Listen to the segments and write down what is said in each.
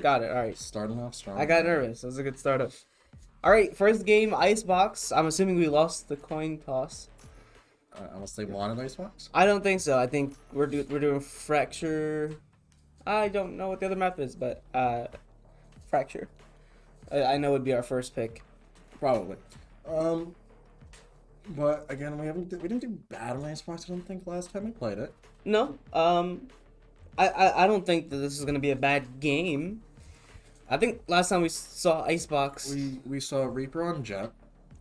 Got it. All right. Starting off strong. I got nervous. That was a good startup. All right, first game, Icebox. I'm assuming we lost the coin toss. Unless they wanted Icebox? I don't think so. I think we're doing Fracture. I don't know what the other map is, but Fracture. I know would be our first pick. Probably. But again, we didn't do bad on Icebox, I don't think, last time we played it. No. I don't think that this is gonna be a bad game. I think last time we saw Icebox, We saw Reaper on Jet.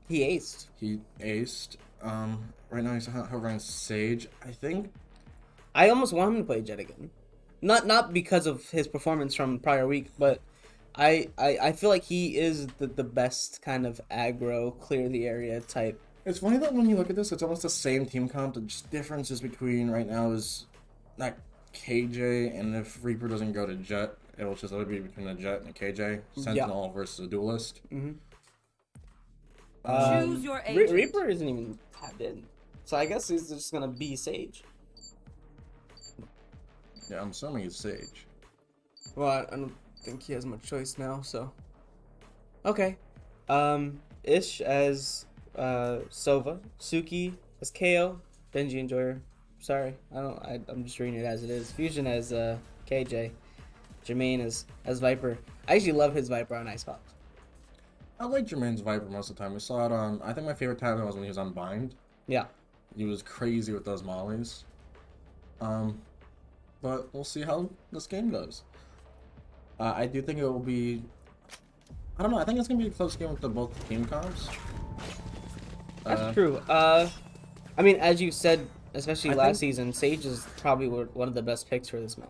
he aced. He aced. Right now he's hovering Sage. I think. I almost want him to play Jet again. Not because of his performance from prior week, but I feel like he is the best kind of aggro, clear the area type. It's funny that when you look at this, it's almost the same team comp. The just differences between right now is that KJ, and if Reaper doesn't go to Jet, it'll be between a Jet and a KJ. Sentinel versus a Duelist. Mm-hmm. Choose your agent. Reaper isn't even tapped in, so I guess he's just gonna be Sage. Yeah, I'm assuming he's Sage. Well, I don't think he has much choice now, so. Okay. Ish as Sova, Suki as KO, Benji and Joyer. Sorry, I'm just reading it as it is. Fusion as KJ, Jermaine as Viper. I actually love his Viper on Icebox. I like Jermaine's Viper most of the time. We saw it on. I think my favorite time was when he was on Bind. Yeah. He was crazy with those mollies. But we'll see how this game goes. I do think it will be. I don't know. I think it's gonna be a close game with both team comps. That's true. I mean, as you said, especially last season, Sage is probably one of the best picks for this map.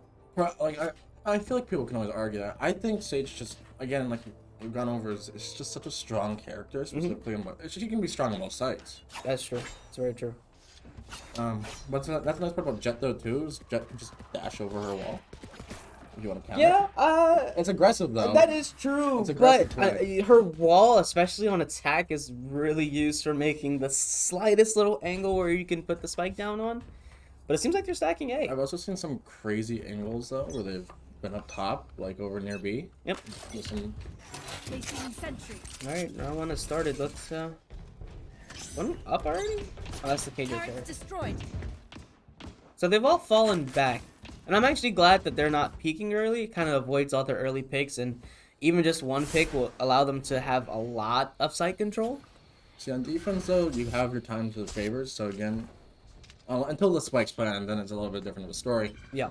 Like I feel like people can always argue that. I think Sage just, again, like we've gone over, is just such a strong character. Specifically, he can be strong on both sides. That's true. It's very true. But that's the nice part about Jet though too. Is Jet can just dash over her wall. If you want to counter. Yeah. It's aggressive though. That is true. It's aggressive But her wall, especially on attack, is really used for making the slightest little angle where you can put the spike down on. But it seems like they're stacking A. I've also seen some crazy angles though, where they've been up top, like over near B. Yep. With some... All right, now when it started, let's one up already. Oh, that's the KJ player. Destroyed. So they've all fallen back, and I'm actually glad that they're not peeking early. It kind of avoids all their early picks, and even just one pick will allow them to have a lot of site control. See, on defense though, you have your time to the favors. So again, until the spikes plan, then it's a little bit different of a story. Yeah.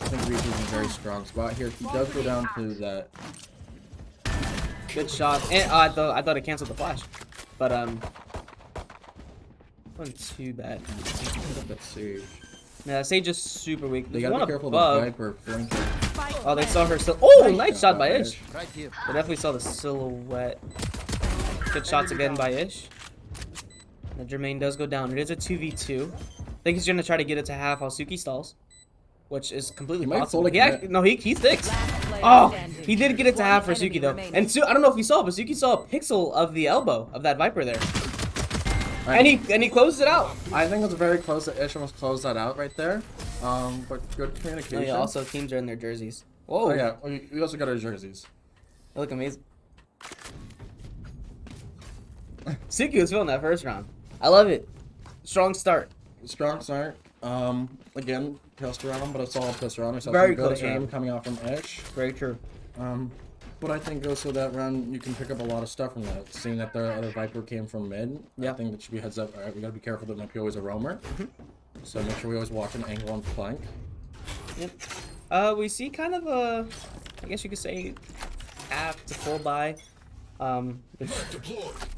I think Reaper's in a very strong spot here. He does go down to that. Good shot. And I thought it canceled the flash, but wasn't too bad. That Sage. Yeah, Sage is super weak. They There's gotta one be careful above. of the Viper flanking. Oh, they saw her still. Oh, nice Nice shot shot by by Ish. Right here. They definitely saw the silhouette. Good shots again by Ish. And Jermaine does go down. It is a 2v2. I think he's gonna try to get it to half while Suki stalls, which is completely He might possible. fully He commit. actually, no, he sticks. Last player Oh, standing. he did get it to half for One Suki enemy though. remaining. And I don't know if you saw, but Suki saw a pixel of the elbow of that Viper there, Right. and he closed it out. I think it's very close that Ish almost closed that out right there. But good Oh, communication. yeah, also teams are in their jerseys. Whoa, Oh yeah, we also got our jerseys. they look amazing. Suki was feeling that first round. I love it. Strong start. Strong start. Again, pissed around, but it's all pissed around. So Very some good close aim round. coming out from Ish. Very true. But I think also that round you can pick up a lot of stuff from that. Seeing that the other Viper came from mid, Yeah. I think that should be heads up. All right, we gotta be careful. There might be always a roamer, so make sure we always watch an angle on flank. Yep. We see kind of a, I guess you could say, half to full buy. Which,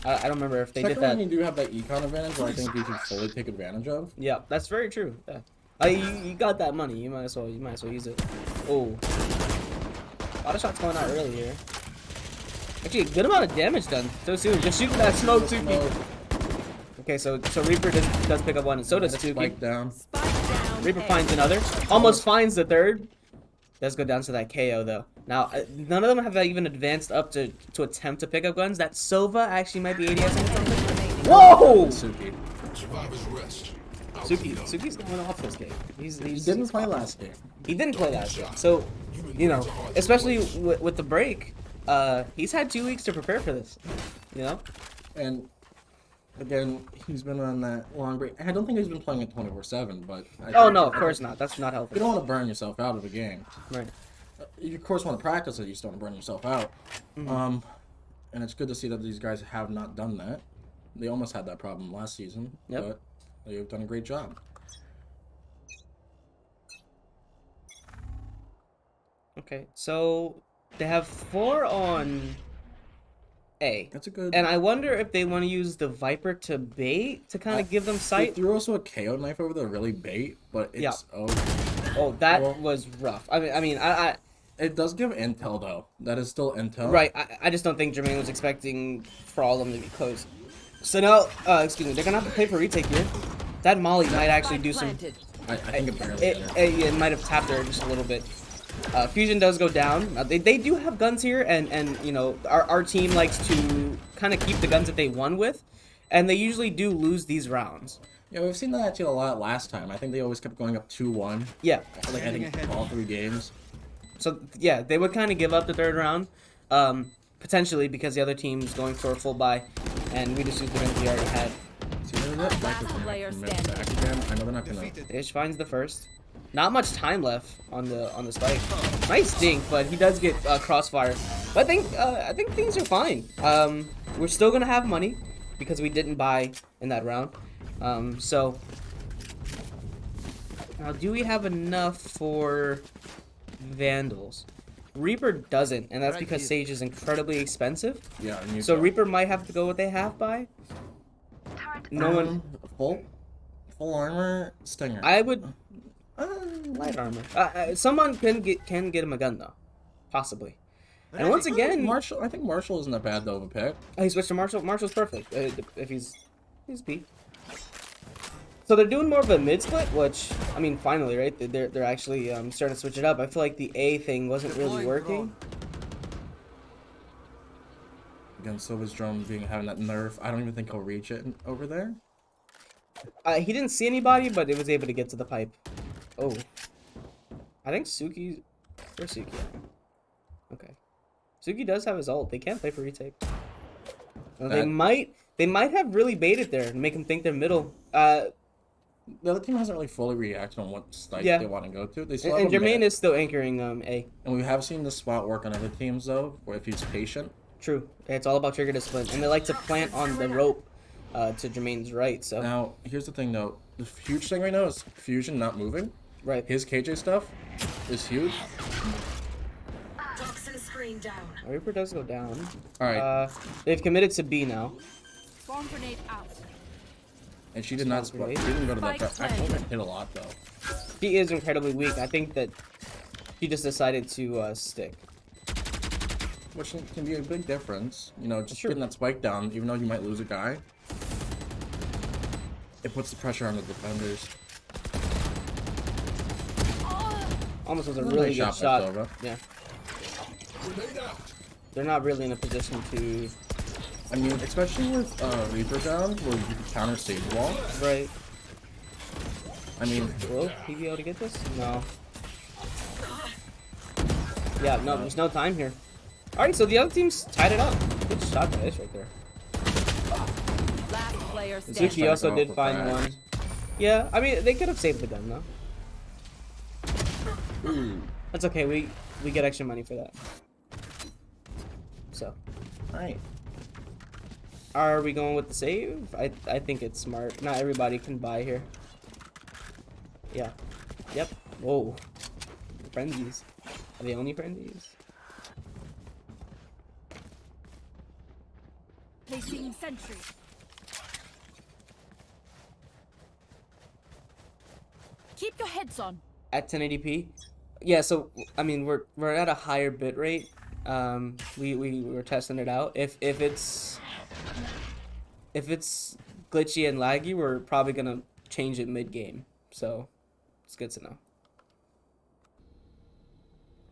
I don't remember if they did Second that. one, you do have that econ advantage, where I think you can fully take advantage of. Yeah, that's very true. Yeah. You got that money. You might as well use it. Oh, a lot of shots going out early here. Actually, a good amount of damage done so soon. Just shooting that smoke, Suki. Smoke, Okay, so Reaper does pick up one, and so does Suki. spike down. Spike down. Reaper A. finds another. Almost finds the third. Does go down to that KO though. Now, none of them have even advanced up to attempt to pick up guns. That Sova actually might be ADS or something. Whoa! Suki. Suki's going off this game. He didn't play last game. He didn't play last game. So you know, especially with the break, he's had 2 weeks to prepare for this, you know? And again, he's been on that long break. I don't think he's been playing it 24/7, but Oh, no, of course not. That's not you healthy. don't want to burn yourself out of a game. Right. You of course want to practice it. You just don't want to burn yourself out. Mm-hmm. And it's good to see that these guys have not done that. They almost had that problem last season, Yep. but they've done a great job. Okay, so they have 4 on A. That's a good. And I wonder if they want to use the Viper to bait to kind of give them They sight. threw also a KO knife over there, really bait, but it's Yeah. oh, Oh, that Well- was rough. I it does give intel though. That is still intel. right. I just don't think Jermaine was expecting for all of them to be close. So now, excuse me, they're gonna have to play for retake here. That Molly might actually do some. I think it barely. It might have tapped her just a little bit. Fusion does go down. They do have guns here, and you know our team likes to kind of keep the guns that they won with, and they usually do lose these rounds. Yeah, we've seen that actually a lot last time. I think they always kept going up 2-1. Yeah. Like I think all 3 games. So yeah, they would kind of give up the 3rd round, potentially because the other team's going for a full buy, and we just used the guns we already had. See, they're not Last gonna player commit standing. back again. I know they're not gonna. Ish finds the first. Not much time left on the spike. Nice dink, but he does get crossfire. But I think things are fine. We're still gonna have money because we didn't buy in that round. So now, do we have enough for Vandals? Reaper doesn't, and that's because Sage is incredibly expensive. Yeah. And you So Reaper might have to go what they have by. No one. Full armor stinger. I would. Light armor. Someone can get him a gun though, possibly. And once again, Marshall. I think Marshall isn't that bad though of a pick. he switched to Marshall. Marshall's perfect if he's B. So they're doing more of a mid split, which I mean, finally, right? They're actually starting to switch it up. I feel like the A thing wasn't really working. Again, Silva's drone having that nerf. I don't even think he'll reach it over there. He didn't see anybody, but it was able to get to the pipe. Oh, I think Suki. Where's Suki at? Okay, Suki does have his ult. They can't play for retake. They might have really baited there and make him think they're middle. The other team hasn't really fully reacted on what site Yeah. they want to go to. They still And have a Jermaine mid. is still anchoring A. And we have seen this spot work on other teams though, where if he's patient. True. It's all about trigger discipline, and they like to plant on the rope to Jermaine's right. So Now, here's the thing though. The huge thing right now is Fusion not moving. right. His KJ stuff is huge. Toxin screen down. Reaper does go down. All right. They've committed to B now. Bomb grenade out. And she did not Sounds spot. great. She didn't go to that. Spike Actually, planted. hit a lot though. She is incredibly weak. I think that she just decided to stick. Which can be a big difference. You know, just Sure. getting that spike down, even though you might lose a guy. It puts the pressure on the defenders. Almost was a Nice really good shot by shot. Silva. Yeah. They're not really in a position to. I mean, especially with Reaper down, where you can counter Sage Wall. Right. I mean, Will he be able to get this? No. Yeah, no, there's no time here. Alright, so the other team's tied it up. Good shot by Ish right there. Last player standing. Zuki also go did for find fast. one. Yeah, I mean, they could have saved the gun though. That's okay, we get extra money for that. So, alright. are we going with the save? I think it's smart. Not everybody can buy here. Yeah. Yep. Whoa. Frenzies. Are they only frenzies? Placing sentry. Keep your heads on. At 1080p? Yeah, so I mean we're at a higher bit rate. We were testing it out. If it's glitchy and laggy, we're probably gonna change it mid game. So it's good to know.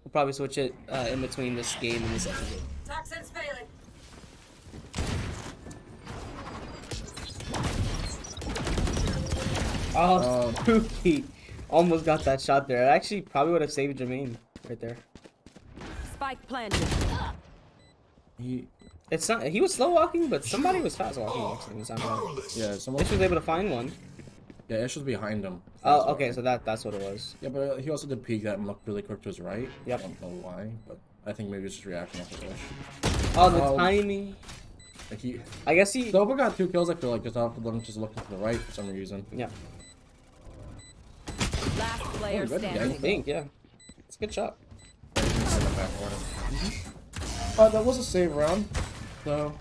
We'll probably switch it in between this game and the second game. Toxins failing. Oh, spooky! Almost got that shot there. I actually probably would have saved Jermaine right there. Spike planted. It's not. He was slow walking, but somebody was fast walking next to him. It's not bad. Yeah, someone. Ish was able to find one. Yeah, Ish was behind him. Oh, okay, so that's what it was. Yeah, but he also did peek that and looked really quick to his right. Yep. I don't know why, but I think maybe it's just reaction off of Ish. Oh, the timing. Like he. I guess he. Silva got 2 kills. I feel like just off of them just looking to the right for some reason. Yeah. Last player good I standing. think, yeah. It's a good shot. That was a save round, so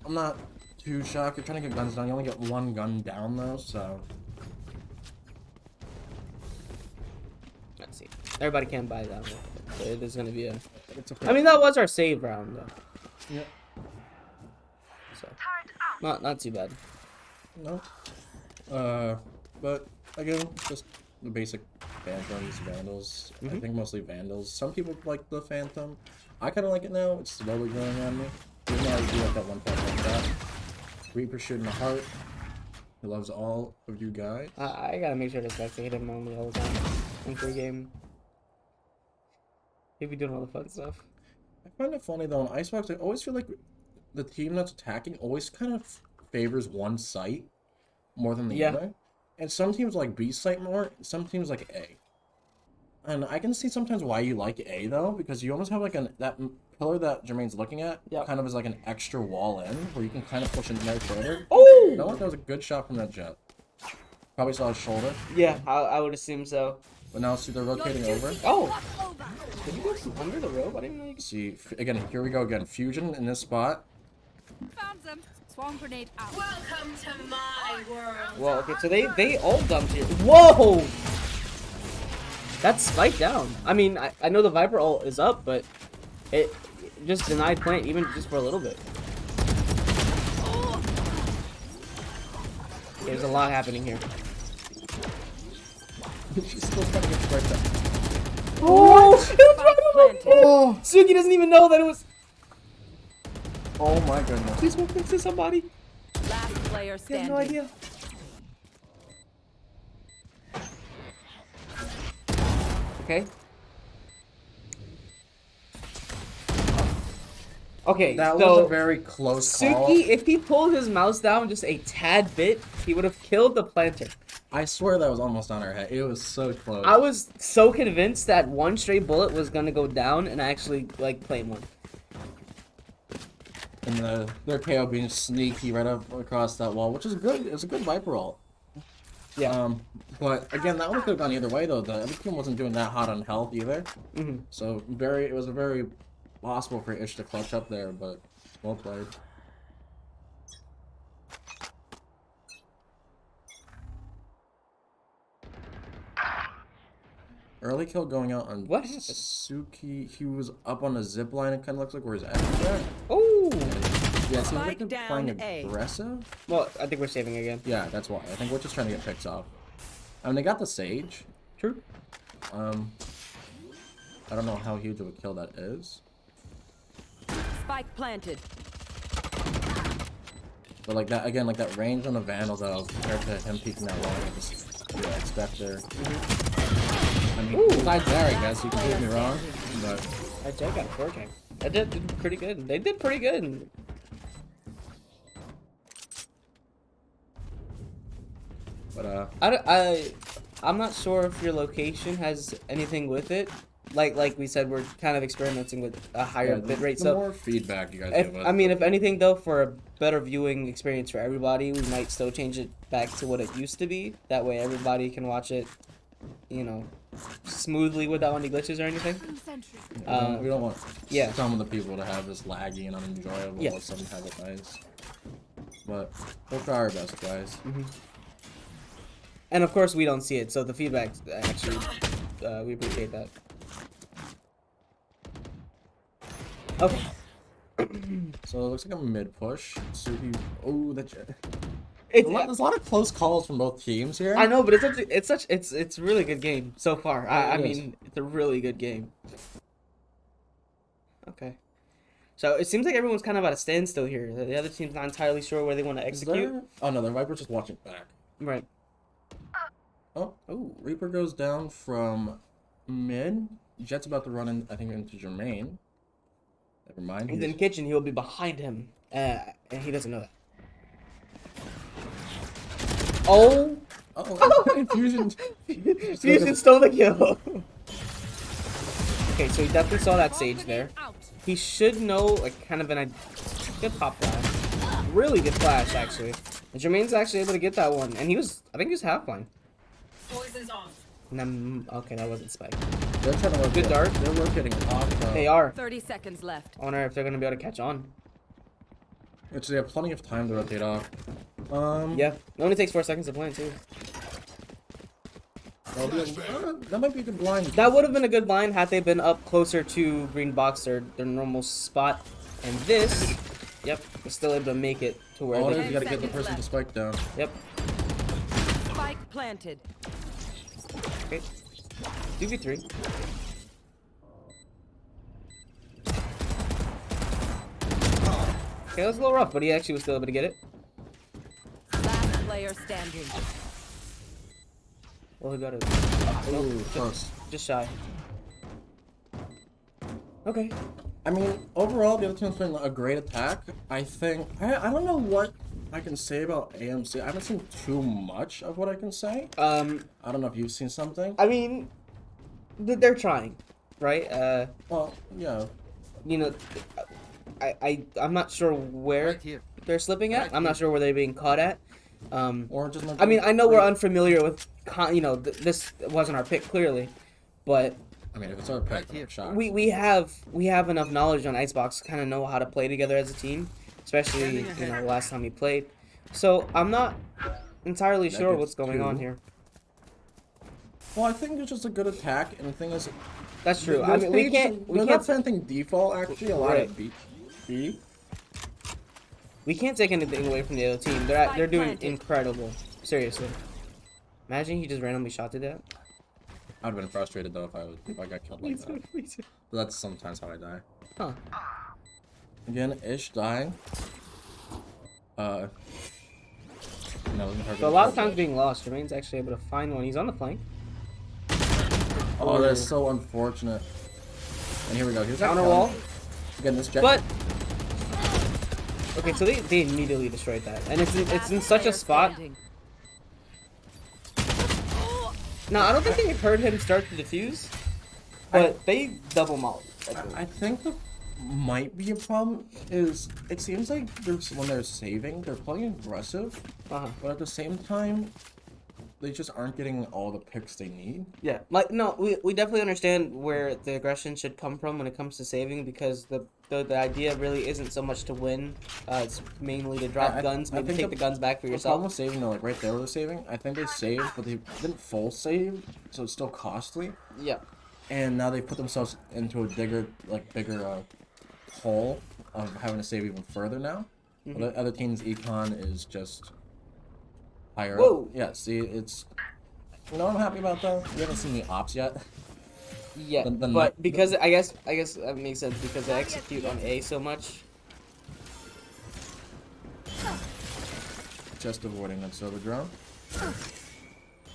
I'm not too shocked. You're trying to get guns down. You only get 1 gun down though, so. Let's see. Everybody can buy that one. There's gonna be a. It's okay. I mean, that was our save round though. Yeah. So not too bad. No. But again, just the basic Phantoms, Vandals. I think mostly Vandals. Some people like the Phantom. I kind of like it now. It's slowly growing on me. Even though I do like that one part like that. Reaper shooting the heart. He loves all of you guys. I gotta make sure to spectate him only all the time in free game. He'll be doing all the fun stuff. I find it funny though, in Icebox, I always feel like the team that's attacking always kind of favors one site more than the other. And some teams like B site more, some teams like A. And I can see sometimes why you like A though, because you almost have like that pillar that Jermaine's looking at, kind of is like an extra wall in, where you can kind of push in there further. Oh! You know what? That was a good shot from that jet. Probably saw his shoulder. Yeah, I would assume so. But now see they're rotating over. Oh! Did you go from under the rope? I didn't know you could See, again, here we go again. Fusion in this spot. Found them. Swarm grenade out. Welcome to my world. Well, okay, so they all dumped here. Whoa! That's spiked down. I mean, I know the Viper ult is up, but it just denied plant even just for a little bit. There's a lot happening here. She's still trying to get right there. Oh! Spike planted. Oh! Suki doesn't even know that it was. Oh my goodness. Please walk next to somebody. Last player I have standing. no idea. Okay. Okay, That so was a very close call. Suki, if he pulled his mouse down just a tad bit, he would have killed the planter. I swear that was almost on her head. It was so close. I was so convinced that one straight bullet was gonna go down, and I actually like played one. And their KO being sneaky right up across that wall, which is good. It's a good Viper ult. Yeah. But again, that one could have gone either way though. The other team wasn't doing that hot on health either. Mhm. So it was a very possible for Ish to clutch up there, but well played. Early kill going out on What happened? Suki. He was up on a zip line. It kind of looks like where his X is at. Oh. Yeah, it seems like Spike they're down playing A. aggressive. Well, I think we're saving again. Yeah, that's why. I think we're just trying to get picks off. I mean, they got the Sage. True. I don't know how huge of a kill that is. Spike planted. But like that, again, like that range on the Vandal though, compared to him peeking that long, I just expect there. I mean, besides there, I guess, you can prove me wrong, but... I got a 4K. I did pretty good. They did pretty good. But, I'm not sure if your location has anything with it. Like we said, we're kind of experimenting with a higher bit rate. The So more feedback you guys if, give us. I mean, if anything though, for a better viewing experience for everybody, we might still change it back to what it used to be. That way everybody can watch it, you know, smoothly without any glitches or anything. Sentry. We don't want yeah. some of the people to have this laggy and unenjoyable, Yeah. while some have it nice. But we'll try our best, guys. And of course, we don't see it, so the feedback actually, we appreciate that. Okay. So it looks like a mid push. Suki, oh, that's There's a lot of close calls from both teams here. I know, but it's a really good game so far. I It is. mean, it's a really good game. Okay. So it seems like everyone's kind of at a standstill here. The other team's not entirely sure where they want to Is execute. there... Oh no, the Viper's just watching back. Right. Oh, Reaper goes down from mid. Jet's about to run in, I think, into Jermaine. Never mind. He's in kitchen. He will be behind him, and he doesn't know that. Oh. Oh, Fusion. Fusion stole the kill. Okay, so he definitely saw that Sage there. He should know, like, kind of an good pop flash. Really good flash, actually. And Jermaine's actually able to get that one. And he was, I think he was half blind. Poison's off. And then, okay, that wasn't Spike. They're trying to work. Good dart. They're rotating off. They are. 30 seconds left. I wonder if they're going to be able to catch on. Which they have plenty of time to rotate off. Yeah, it only takes 4 seconds to plant, too. That might be a good blind. That would have been a good line had they been up closer to green box, their normal spot. And this, yep, is still able to make it to where All it they... is, you gotta get the seconds person to left. spike down. Yep. Spike planted. Okay. 2v3. Okay, that was a little rough, but he actually was still able to get it. Last player standing. Well, he got it. Ooh, close. Just shy. Okay. I mean, overall, the other team's playing a great attack. I think... I don't know what I can say about AMC. I haven't seen too much of what I can say. I don't know if you've seen something. I mean, they're trying, right? Well, yeah. You know, I'm not sure where they're slipping at. I'm not sure where they're being caught at. Or just... I mean, I know we're unfamiliar with, you know, this wasn't our pick clearly, but I mean, if it's our pick, shot. we have enough knowledge on Icebox to kind of know how to play together as a team, especially you know the last time we played. So I'm not entirely sure gets what's going on two. here. Well, I think it's just a good attack, and the thing is... That's true. I those mean, we pages- can't they're not anything default, actually. A lot Right. of B. we can't take anything away from the other team. They're doing planted. incredible. Seriously. Imagine he just randomly shot to that. I'd have been frustrated though if I got killed like that. But that's sometimes how I die. Huh. Again, Ish dying. No, So a lot of times being lost, Jermaine's actually able to find one. He's on the flank. Oh, that's so unfortunate. And here we go. Here's that Counter wall. Again, this jet. But okay, so they immediately destroyed that, and it's in such a spot. No, I don't think they heard him start to defuse, but they double mauled. I think the might be a problem is it seems like when they're saving, they're playing aggressive, but at the same time, they just aren't getting all the picks they need. Yeah, like no, we definitely understand where the aggression should come from when it comes to saving, because the idea really isn't so much to win. It's mainly to drop guns, maybe take the guns back for The yourself. problem with saving, though, like right there where they're saving, I think they saved, but they didn't full save, so it's still costly. Yeah. And now they put themselves into a bigger hole of having to save even further now. But the other team's econ is just higher Whoa. up. Yeah, see, it's... You know what I'm happy about, though? We haven't seen the ops yet. Yeah, but because I guess that makes sense because they execute on A so much. Just avoiding that silver drone.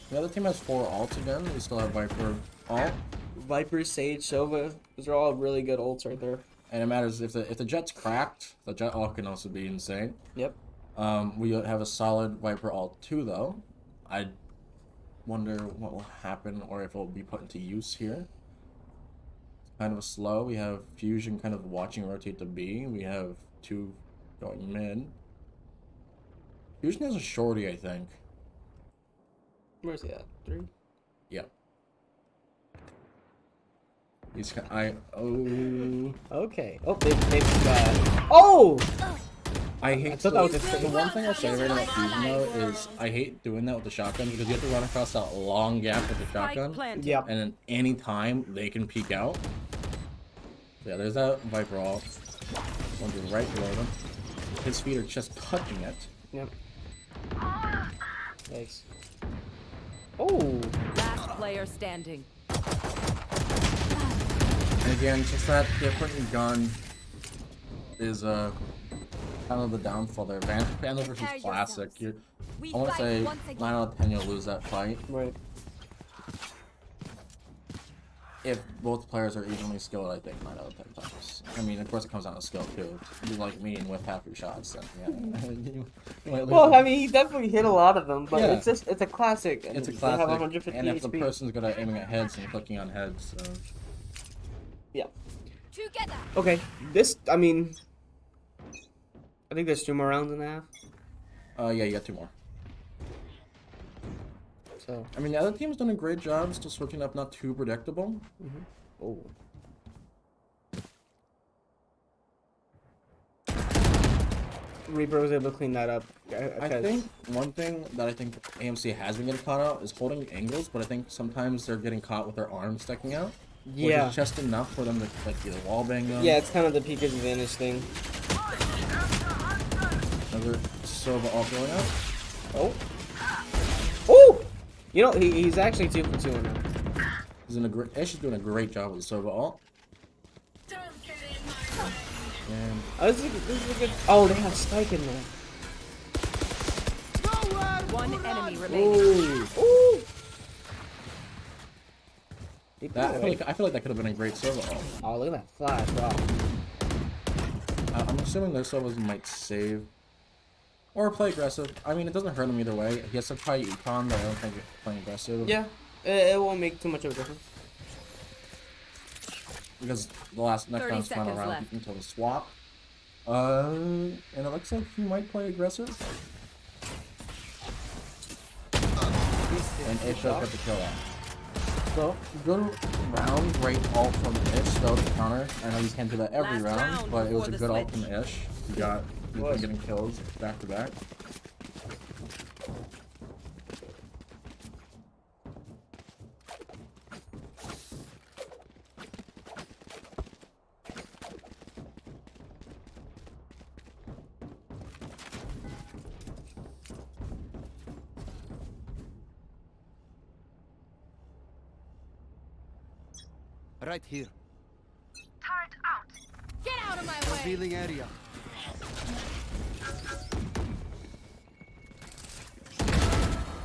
The other team has 4 ults again. We still have Viper ult. Viper, Sage, Sova, those are all really good ults right there. And it matters if the jet's cracked, the jet ult can also be insane. Yep. We have a solid Viper ult too, though. I wonder what will happen or if it will be put into use here. It's kind of a slow. We have Fusion kind of watching rotate to B. We have 2 going mid. Fusion has a shorty, I think. Where's he at? 3? Yep. He's okay. Oh, they oh! I hate thought that was the one thing I'll say right about Fusion though is I hate doing that with the shotgun because you have to run across that long gap with the shotgun. Yeah. And then any time they can peek out. Yeah, there's that Viper ult. One to right below them. His feet are just touching it. Yep. Thanks. Oh. Last player standing. And again, just that different gun is kind of the downfall there. Vandal versus Classic. I want to say 9 out of 10 you'll lose that fight. Right. if both players are evenly skilled, I think 9 out of 10 times. I mean, of course, it comes down to skill too. If you like me and with half your shots, then yeah. you might lose Well, it. I mean, he definitely hit a lot of them, but Yeah. it's a classic. And It's a they classic. have 150 And if the HP. person's good at aiming at heads and clicking on heads, so. Yeah. Together. Okay. This, I mean, I think there's 2 more rounds and a half. Yeah, you got 2 more. So. I mean, the other team's done a great job, still switching up, not too predictable. Oh. Reaper was able to clean that up. I think one thing that I think AMC has been getting caught out is holding angles, but I think sometimes they're getting caught with their arms sticking out. Yeah. Which is just enough for them to like either wallbang them. Yeah, it's kind of the peak advantage thing. Another Sova all going out. Oh. Oh! You know, he's actually 2 for 2 now. He's in a great. Ish is doing a great job with the Sova ult. Don't get in my way. And Oh, this is a good. Oh, they have Spike in there. One enemy remaining. Ooh. Ooh. that I feel like that could have been a great Sova ult. Oh, look at that flash! Wow. I'm assuming their Sovas might save. Or play aggressive. I mean, it doesn't hurt him either way. He has to play econ, but I don't think playing aggressive. Yeah, it won't make too much of a difference. Because the next 30 round's final seconds round, left. he can tell the swap. And it looks like he might play aggressive. And Ish got the kill out. So, good round, great ult from Ish, though, to counter. I know you can't do that every Last round, round but it was a before good the ult from Ish. He's been getting kills back to back. Right here. Turret out. Get out of my way. Revealing area.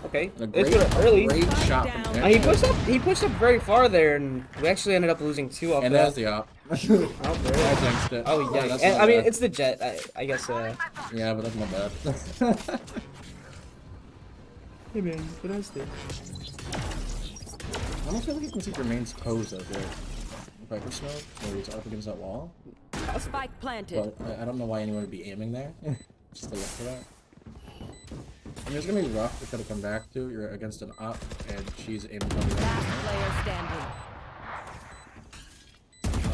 Okay, A it's great, good early. great shot down. from He Ish. pushed up. He pushed up very far there, and we actually ended up losing 2 off And that. there's the op. Oh, I there. jinxed it. Oh yeah. that's And, not I mean, bad. it's the jet. I guess. Yeah, but that's not bad. Hey man, what else did? I don't feel like you can see remains pose though, dude. Viper smoke, where he's up against that wall. Spike planted. But I don't know why anyone would be aiming there. Just to look for that. I mean, it's gonna be rough to come back to. You're against an op, and she's aiming on the Last player standing.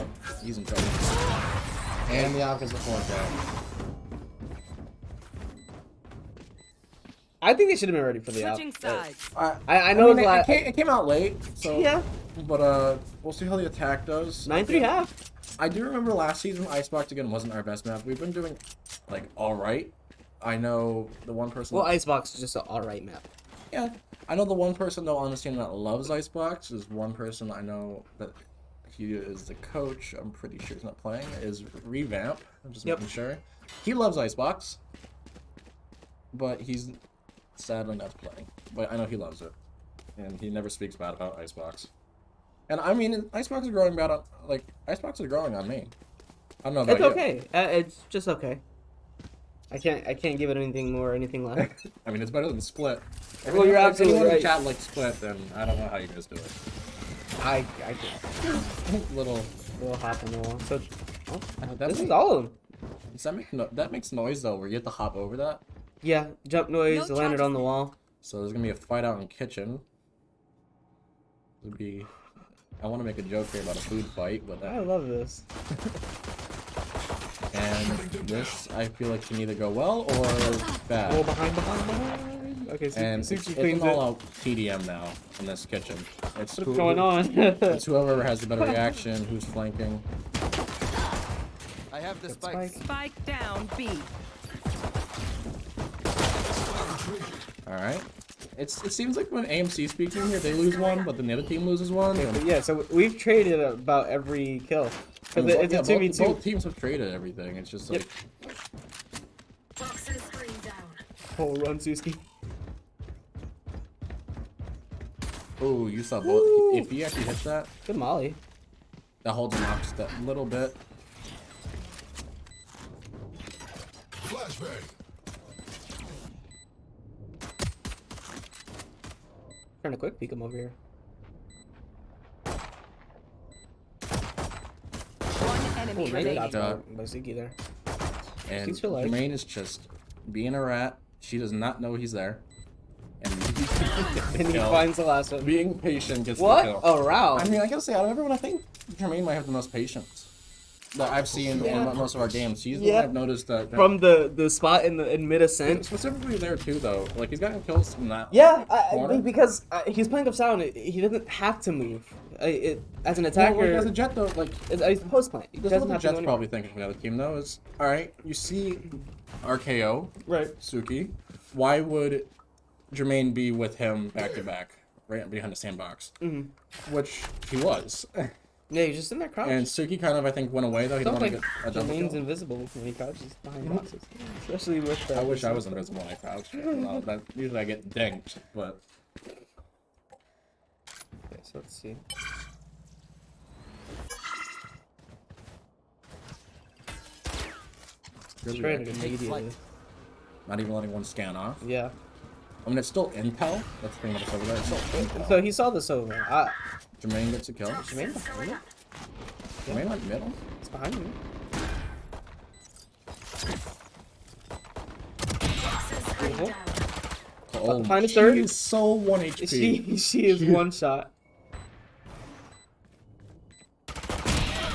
Oh, he's in trouble. And the op is the fourth guy. I think they should have been ready for the out. Switching sides. I know mean, it's it came out late, so Yeah. But we'll see how the attack does. 9-3 half. I do remember last season Icebox again wasn't our best map. We've been doing like all right. I know the one person. Well, Icebox is just an alright map. Yeah, I know the one person though on the team that loves Icebox is one person I know that he is the coach. I'm pretty sure he's not playing. Is Revamp. I'm just Yep. making sure. He loves Icebox, but he's sadly not playing. But I know he loves it, and he never speaks bad about Icebox. And I mean, Icebox is growing bad on Icebox is growing on me. I don't know about It's you. okay. It's just okay. I can't give it anything more or anything less. I mean, it's better than Split. Well, you're If absolutely anyone in right. chat likes Split, then I don't know how you guys do it. I can. Little. Little hop on the wall. So, oh, That this is makes- all of them. Does that make that makes noise though, where you have to hop over that? Yeah, jump noise No landed charges on the wall. So there's gonna be a fight out in kitchen. It'd be. I want to make a joke here about a food fight, but I love this. and this I feel like can either go well or bad. Oh, behind. Okay, so And Suki it's cleans an it. all-out TDM now in this kitchen. It's What's going on? It's whoever has the better reaction, who's flanking. I have the spike. Spike down B. All right. It seems like when AMC speaking here, they lose one, but then the other team loses one. And Yeah, so we've traded about every kill. Because it's a 2v2. both teams have traded everything. It's just like Boxes screen down. Oh, run, Suski. Oh, you saw both. Ooh. If he actually hits that, Good molly. that holds him off just a little bit. Trying to quick peek him over here. One enemy Oh, nice remaining. dodge by Ziggy there. And She's alive. Jermaine is just being a rat. She does not know he's there. And And he finds the last one. being patient gets the What? kill. Oh, round. I mean, I gotta say, out of everyone, I think Jermaine might have the most patience that I've seen in most of our games. He's the one I've noticed that. From the spot in mid ascent. Specifically there too, though. Like he's gotten kills from that. Yeah, corner. because he's playing up sound. He doesn't have to move. As an Well, attacker, like, as a Jet though, like he's post plant. He this is doesn't what the have to Jet's go probably thinking from the other team though. Is all right. You see RKO, right. Suki. Why would Jermaine be with him back to back, right behind the sandbox? Which he was. Yeah, he's just in there crouched. And Suki kind of, I think, went away though. He didn't Sounds want to like get a double Jermaine's kill. invisible when he crouches behind boxes, especially with. I wish I was invisible when I crouch. Well, that, usually I get dinked, but Okay, so let's see. really Traded like, immediately. not even letting one scan off. Yeah. I mean, it's still intel. That's the thing about this over there. It's still intel. So he saw this over. Jermaine gets a kill. Jermaine behind him? Jermaine went middle. It's behind me. Oh, behind the she third. is so 1 HP. She is one shot.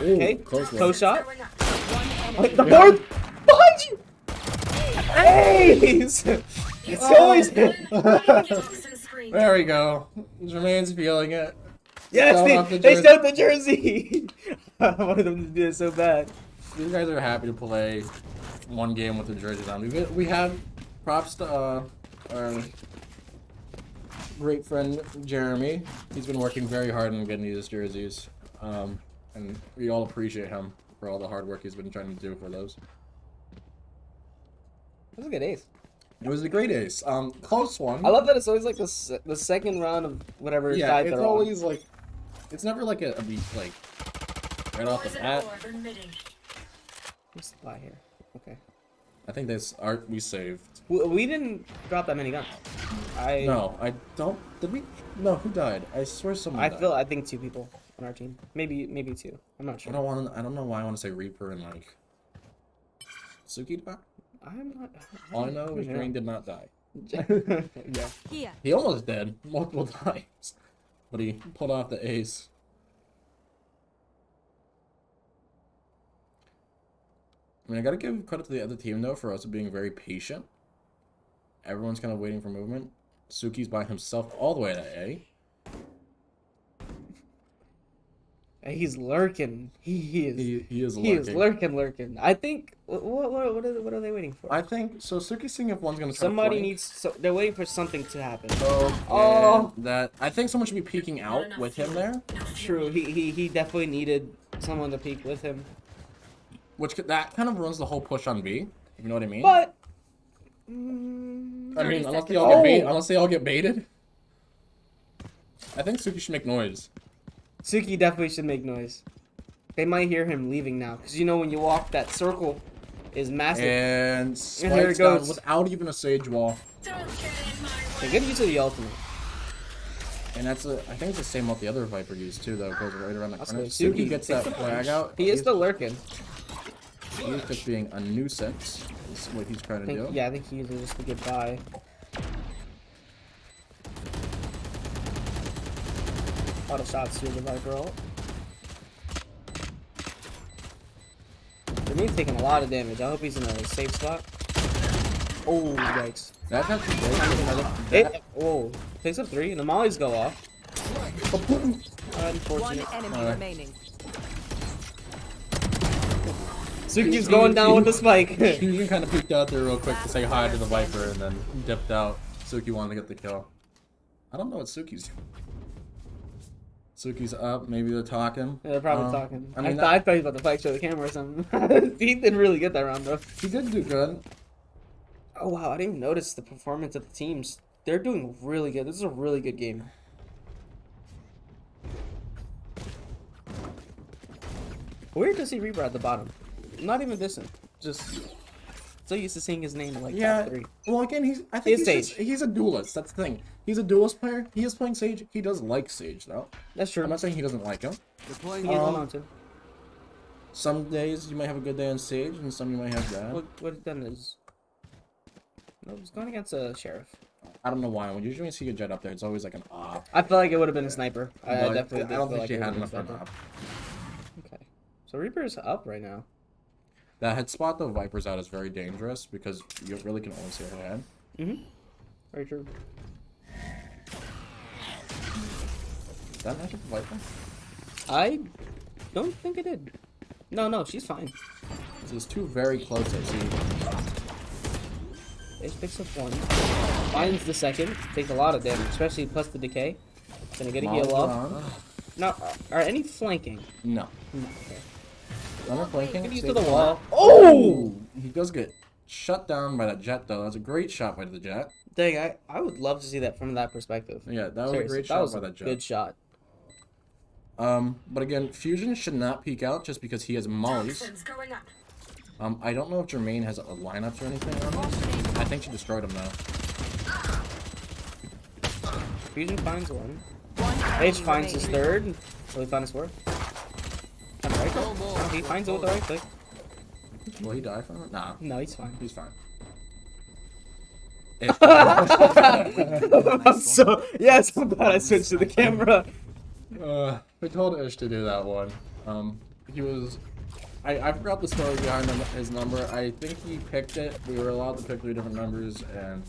Okay, close one. close shot. One enemy Wait, the remaining. fourth behind you. Ace! It's always Toxin screen. There we go. Jermaine's feeling it. yes. Showing off the They jersey. showed the jersey. I wanted them to do it so bad. These guys are happy to play one game with the jerseys on. We have props to our great friend Jeremy. He's been working very hard on getting these jerseys, and we all appreciate him for all the hard work he's been trying to do for those. That was a good ace. It was a great ace. Close one. I love that it's always like the second round of whatever Yeah, side it's they're on. always like, it's never like a beat like right off the Poison bat. orb emitting. What's the buy here? Okay. I think this art we saved. We didn't drop that many guns. No, I don't. Did we? No, who died? I swear someone. died. I think 2 people on our team. Maybe 2. I'm not I sure. don't want. I don't know why I want to say Reaper and like Suki died. I'm not. All I know is Green did not die. Yeah. Here. He almost did multiple times, but he pulled off the ace. I mean, I gotta give credit to the other team though for also being very patient. Everyone's kind of waiting for movement. Suki's by himself all the way to A. Hey, he's lurking. He is. He is He is lurking. lurking. I think. What are they waiting for? I think so. Suki's seeing if one's gonna try to Somebody flank. needs. So they're waiting for something to happen. Oh, that I think someone should be peeking out with him there, True. He definitely needed someone to peek with him. that kind of ruins the whole push on B. If you know what I mean. But. I mean, unless they all get unless they all get baited. I think Suki should make noise. Suki definitely should make noise. They might hear him leaving now, because you know when you walk, that circle is massive. And here spikes it down goes. without even a sage wall. Don't get in my They way. good use of the ultimate. And that's I think it's the same what the other Viper used too, though. Goes right around the That's corner. good. Suki Suki gets that flag out. He is still lurking. He's just being a nuisance. Is what he's trying to do. Yeah, I think he uses this to get by. A lot of shots here, the Viper ult. Jermaine's taking a lot of damage. I hope he's in a safe spot. Oh, yikes. That's actually great. Oh, takes up 3, and the mollies go off. One Unfortunate. enemy remaining. Suki's going down with the spike. Fusion kind of peeked out there real quick to say hi to the Viper and then dipped out. Suki wanted to get the kill. I don't know what Suki's doing. Suki's up. Maybe they're talking. Yeah, they're probably talking. I mean, I thought he was about to fight show the camera or something. He did really good that round, though. he did do good. Oh, wow. I didn't even notice the performance of the teams. They're doing really good. This is a really good game. Weird to see Reaper at the bottom. Not even distant. Just so used to seeing his name in like Yeah. top 3. Well, again, I think Sage. he's a duelist. That's the thing. He's a duelist player. He is playing Sage. He does like Sage, though. That's true. I'm not saying he doesn't like him. Deploying He is on to. Some days you might have a good day on Sage, and some you might have bad. What it done is. No, it's going against a sheriff. I don't know why. When usually you see a Jet up there, it's always like an op. I feel like it would have been a sniper. I But definitely. I don't feel think she it had would've enough been for a an sniper. op. Okay. So Reaper's up right now. That head spot, though, Viper's out is very dangerous because you really can only see her head. Mm-hmm. Very true. Is that magic Viper? I don't think it did. No, she's fine. So it's two very close, I see. Ace picks up one. Finds the second. Takes a lot of damage, especially plus the decay. Gonna get a heal off. Now, are any flanking? No. No. Okay. Runner flanking. Get used stay to the far. wall. Oh! He does get shut down by that Jet, though. That's a great shot by the Jet. Dang, I would love to see that from that perspective. Yeah, that was Seriously, a great that shot was by a that Jet. good shot. But again, Fusion should not peek out just because he has mollies. Toxins going up. I don't know if Jermaine has a lineups or anything on this. I think she destroyed him though. Fusion finds one. One H enemy finds his remaining. third. Will he find his fourth? On the right click? No, he finds it with the right click. Will he die from it? Nah, No, he's fine. he's fine. I'm so yes, I'm glad I switched to the camera. We told Ish to do that one. He was. I forgot the story behind his number. I think he picked it. We were allowed to pick 3 different numbers, and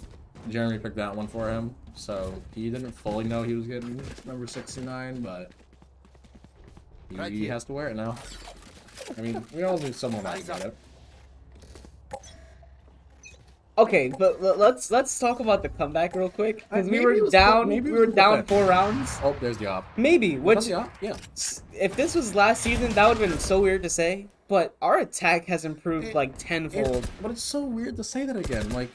Jeremy picked that one for him. So he didn't fully know he was getting number 69, but he has to wear it now. I mean, we all knew someone else got it. Okay, but let's talk about the comeback real quick because we Maybe were it was down. maybe We it was were down defense. 4 rounds. Oh, there's the op. Maybe, Was which that the op? Yeah. if this was last season, that would have been so weird to say. But our attack has improved like tenfold. But it's so weird to say that again. Like,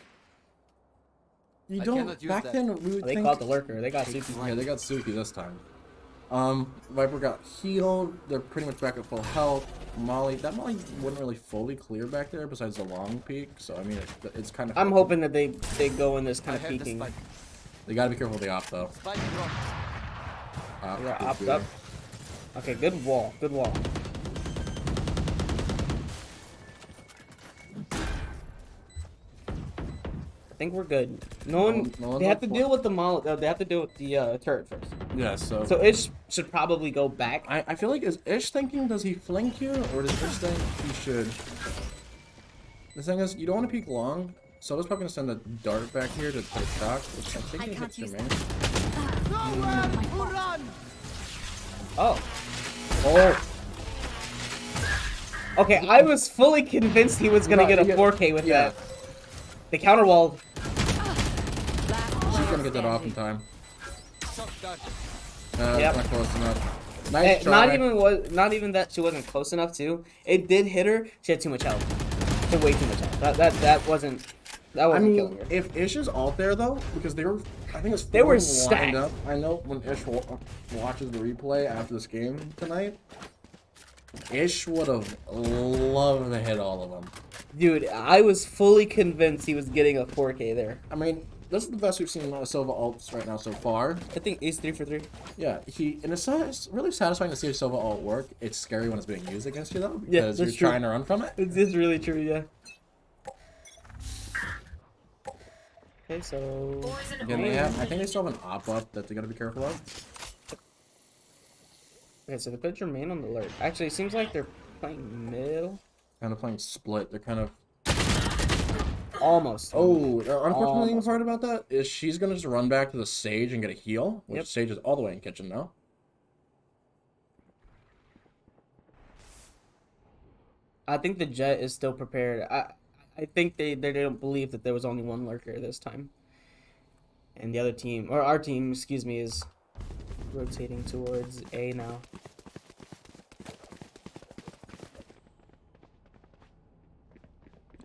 you I don't. cannot use Back that. then, we would They think. caught the lurker. They got Suki. Yeah, they got Suki this time. Viper got healed. They're pretty much back at full health. Molly, that Molly wouldn't really fully clear back there besides the long peak. So I mean, it's kind of. I'm hoping that they go in this I kind of have the peeking. spike. They gotta be careful of the op though. Spike drop. Op Yeah, is opt good. up. Okay, good wall. Good wall. I think we're good. No one. no one's They have up to for- deal with the they have to deal with the turret first. Yeah. So. So it should probably go back. I feel like is Ish thinking does he flank you or does Ish think he should? The thing is, you don't want to peek long. So I was probably gonna send a dart back here to put a shock, which I think I it can't hits use Jermaine. Oh. Oh. Okay, I was fully convinced he was gonna No, get a yeah, 4K with yeah. that. The counter walled. She's gonna get that off in time. Shock dart. Yep. It's not close enough. Nice try. Not even that she wasn't close enough too. It did hit her. She had too much health. She had way too much health. That wasn't I killing mean, her. if Ish is out there though, because they were, I think it's They were lined stacked. up. I know when Ish watches the replay after this game tonight, Ish would have loved to hit all of them. Dude, I was fully convinced he was getting a 4K there. I mean, this is the best we've seen of Silva ults right now so far. I think he's 3 for 3. Yeah, and it's really satisfying to see Silva ult work. It's scary when it's being used against you though, Yeah, because that's you're true. trying to run from it. It's really true, yeah. Okay, so Boys and Again, I think they still have an op up that they gotta be careful of. okay, so they put Jermaine on the alert. Actually, it seems like they're playing middle. Kind of playing split. They're kind of. Almost. Oh, the unfortunate Almost. part about that is she's gonna just run back to the Sage and get a heal, which Yep. Sage is all the way in kitchen now. I think the Jet is still prepared. I think they don't believe that there was only one lurker this time. And the other team, or our team, excuse me, is rotating towards A now.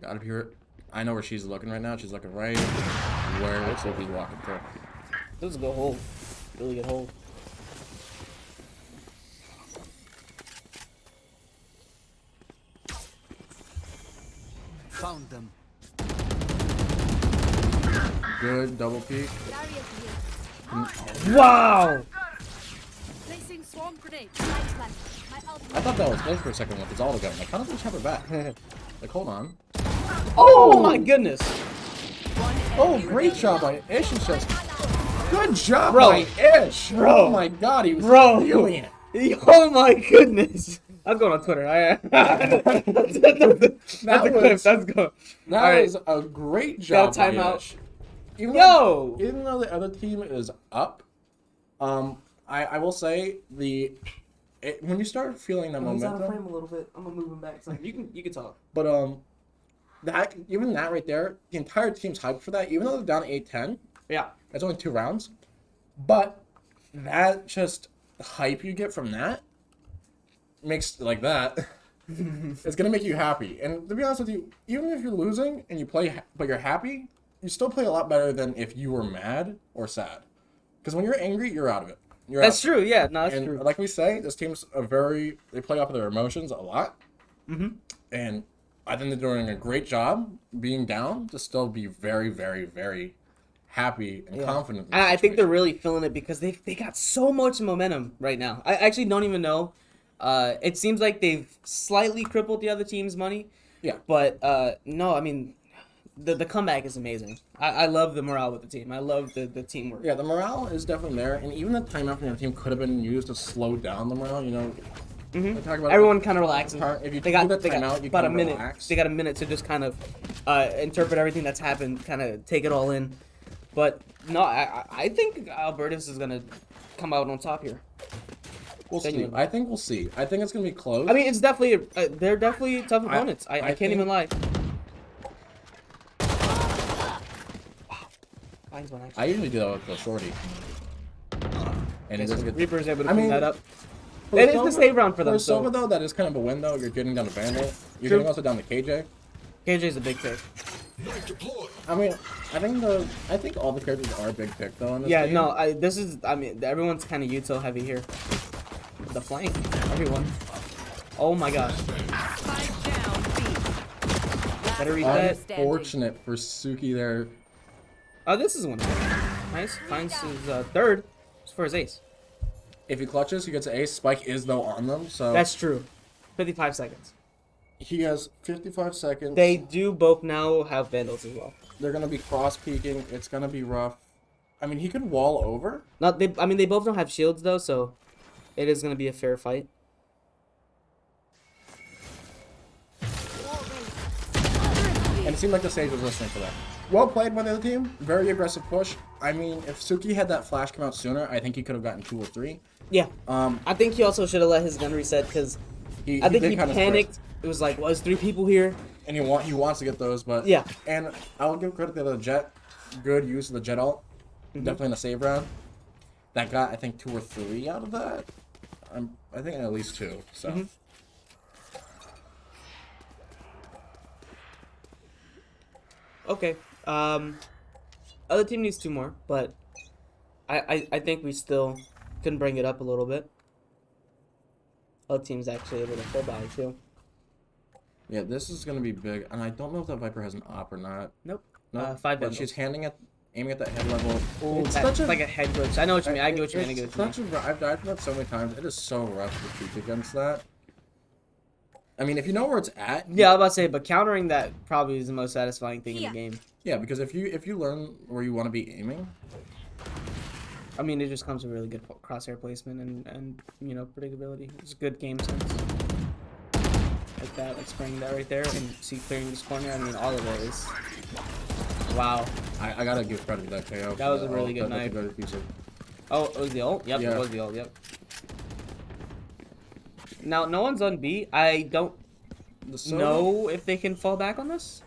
Gotta be her. I know where she's looking right now. She's looking right where it looks like he's walking through. This is a good hold. Really good hold. Found them. Good double peek. Wow! Placing swarm grenade. I thought that was good for a second with his ult gun. Like, how does he have it back? Like, hold on. Oh my goodness! Oh, great job by Ish. It's just good job Bro. by Ish. Bro. Oh my god, he was Bro. feeling it. Oh my goodness! I'm going on Twitter. That's a clip. That's good. That All right. was a great job Got a by timeout. Ish. Even Yo! Though, even though the other team is up, I will say when you start feeling that momentum, a little bit. I'm gonna move him back. So you can talk. but that right there, the entire team's hyped for that. Even though they're down 8-10, Yeah. it's only 2 rounds, but that just hype you get from that makes like that. It's gonna make you happy. And to be honest with you, even if you're losing and you play, but you're happy, you still play a lot better than if you were mad or sad. Because when you're angry, you're out of it. That's true. Yeah. No, that's And true. like we say, this team's they play off of their emotions a lot. Mm-hmm. And I think they're doing a great job being down to still be very, very, very happy and confident. In I think they're situation. really feeling it because they got so much momentum right now. I actually don't even know. It seems like they've slightly crippled the other team's money. Yeah. But no, I mean, the comeback is amazing. I love the morale with the team. I love the teamwork. Yeah, the morale is definitely there, and even the timeout from the other team could have been used to slow down the morale. You know, we talk about Everyone kind of relaxes. If you They do got, that they got timeout, you about a can minute. relax. They got a minute to just kind of interpret everything that's happened, kind of take it all in. But no, I think Albertus is gonna come out on top here. We'll see. Genuinely. I think we'll see. I think it's gonna be close. I mean, it's definitely they're definitely tough opponents. I can't think- even lie. Finds one actually. I usually do that with the shorty. And it doesn't get. Reaper's able to I clean mean, that up. For It is the Sova- save round for them. For So Sova, though, that is kind of a win, though. You're getting down to Vandal. You're True. getting also down to KJ. KJ's a big pick. I mean, I think all the characters are a big pick, though, on this Yeah, game. no, I mean, everyone's kind of util heavy here. The flank, everyone. Oh my gosh. Spike down B. Better read that. Unfortunate for Suki there. Oh, this is one. Nice. Finds his third. It's for his ace. If he clutches, he gets an ace. Spike is, though, on them, so... That's true. 55 seconds. He has 55 seconds. They do both now have vandals as well. They're going to be cross-peeking. It's going to be rough. I mean, he could wall over. Not they. I mean, they both don't have shields though, so it is gonna be a fair fight. And it seemed like the Sage was listening for that. Well played by the other team. Very aggressive push. I mean, if Suki had that flash come out sooner, I think he could have gotten 2 or 3. Yeah. I think he also should have let his gun reset because I think did he kinda panicked. sprint. It was like, well, there's 3 people here. And he wants to get those, but... Yeah. And I'll give credit to the Jet. Good use of the Jet ult. Definitely in the save round. That got, I think, 2 or 3 out of that. I think at least 2, so... Okay. Other team needs 2 more, but I think we still can bring it up a little bit. Other team's actually able to pull by too. Yeah, this is going to be big. And I don't know if that Viper has an op or not. Nope. No, 5 but vandals. she's aiming at that head level. It's like a head glitch. I know what you mean. I get what you mean. I get It's what you mean. such a, I've died from that so many times. It is so rough to compete against that. I mean, if you know where it's at, Yeah, I was about to say, but countering that probably is the most satisfying thing in the game. yeah, because if you learn where you want to be aiming, I mean, it just comes with really good crosshair placement and you know, predictability. It's good game sense. Like that, like spraying that right there and see clearing this corner. I mean, all of it is. Wow. I gotta give credit to that KO. That was a really good That's a knife. good piece of- Oh, it was the ult? Yep, Yeah. it was the ult, yep. Now, no one's on B. I don't The Sova- know if they can fall back on this.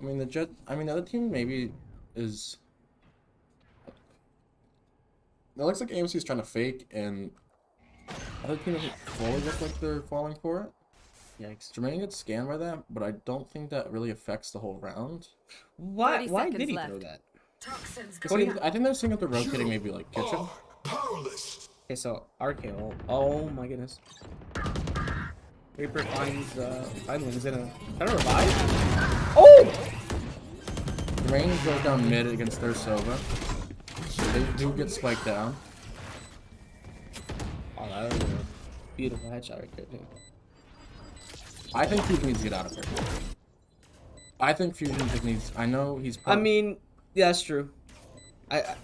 I mean, the other team maybe is. It looks like AMC's trying to fake, and other team doesn't fully look like they're falling for it. Yikes. Jermaine gets scanned by that, but I don't think that really affects the whole round. Why 30 did seconds he left. throw that? Toxins I think they're seeing that they're rotating maybe like kitchen. Okay, so RK ult. Oh my goodness. Reaper finds wings in a kind of revive. Oh! Range goes down mid against their Sova. They do get spiked down. Oh, that was a beautiful headshot right there, too. I think Fusion needs to get out of here. I think Fusion just needs. I know he's. I mean, yeah, that's true. That's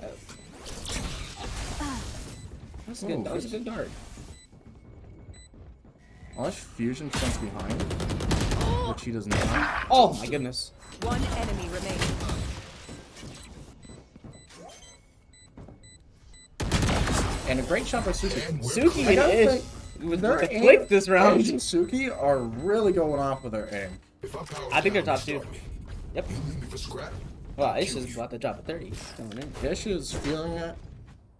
good. That was a good dart. Unless Fusion stands behind, which he does not. Oh my goodness. One enemy remaining. And a great shot by Suki. Suki I gotta is say, with their the aim- flick this round. Ash and Suki are really going off with their aim. I think they're top 2. Yep. Well, Ish is about to drop a 30. Going in. Ish is feeling it.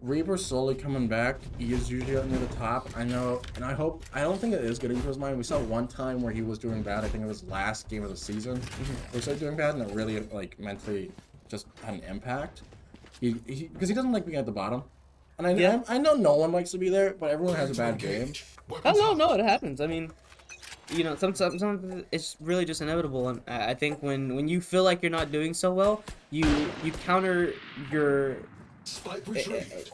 Reaper's slowly coming back. He is usually up near the top. I know, and I hope. I don't think it is getting to his mind. We saw one time where he was doing bad. I think it was last game of the season. Where he started doing bad, and it really like mentally just had an impact. Because he doesn't like being at the bottom. And I know no one likes to be there, but everyone has a bad game. Oh no, it happens. I mean, you know, sometimes it's really just inevitable. And I think when you feel like you're not doing so well, you counter your.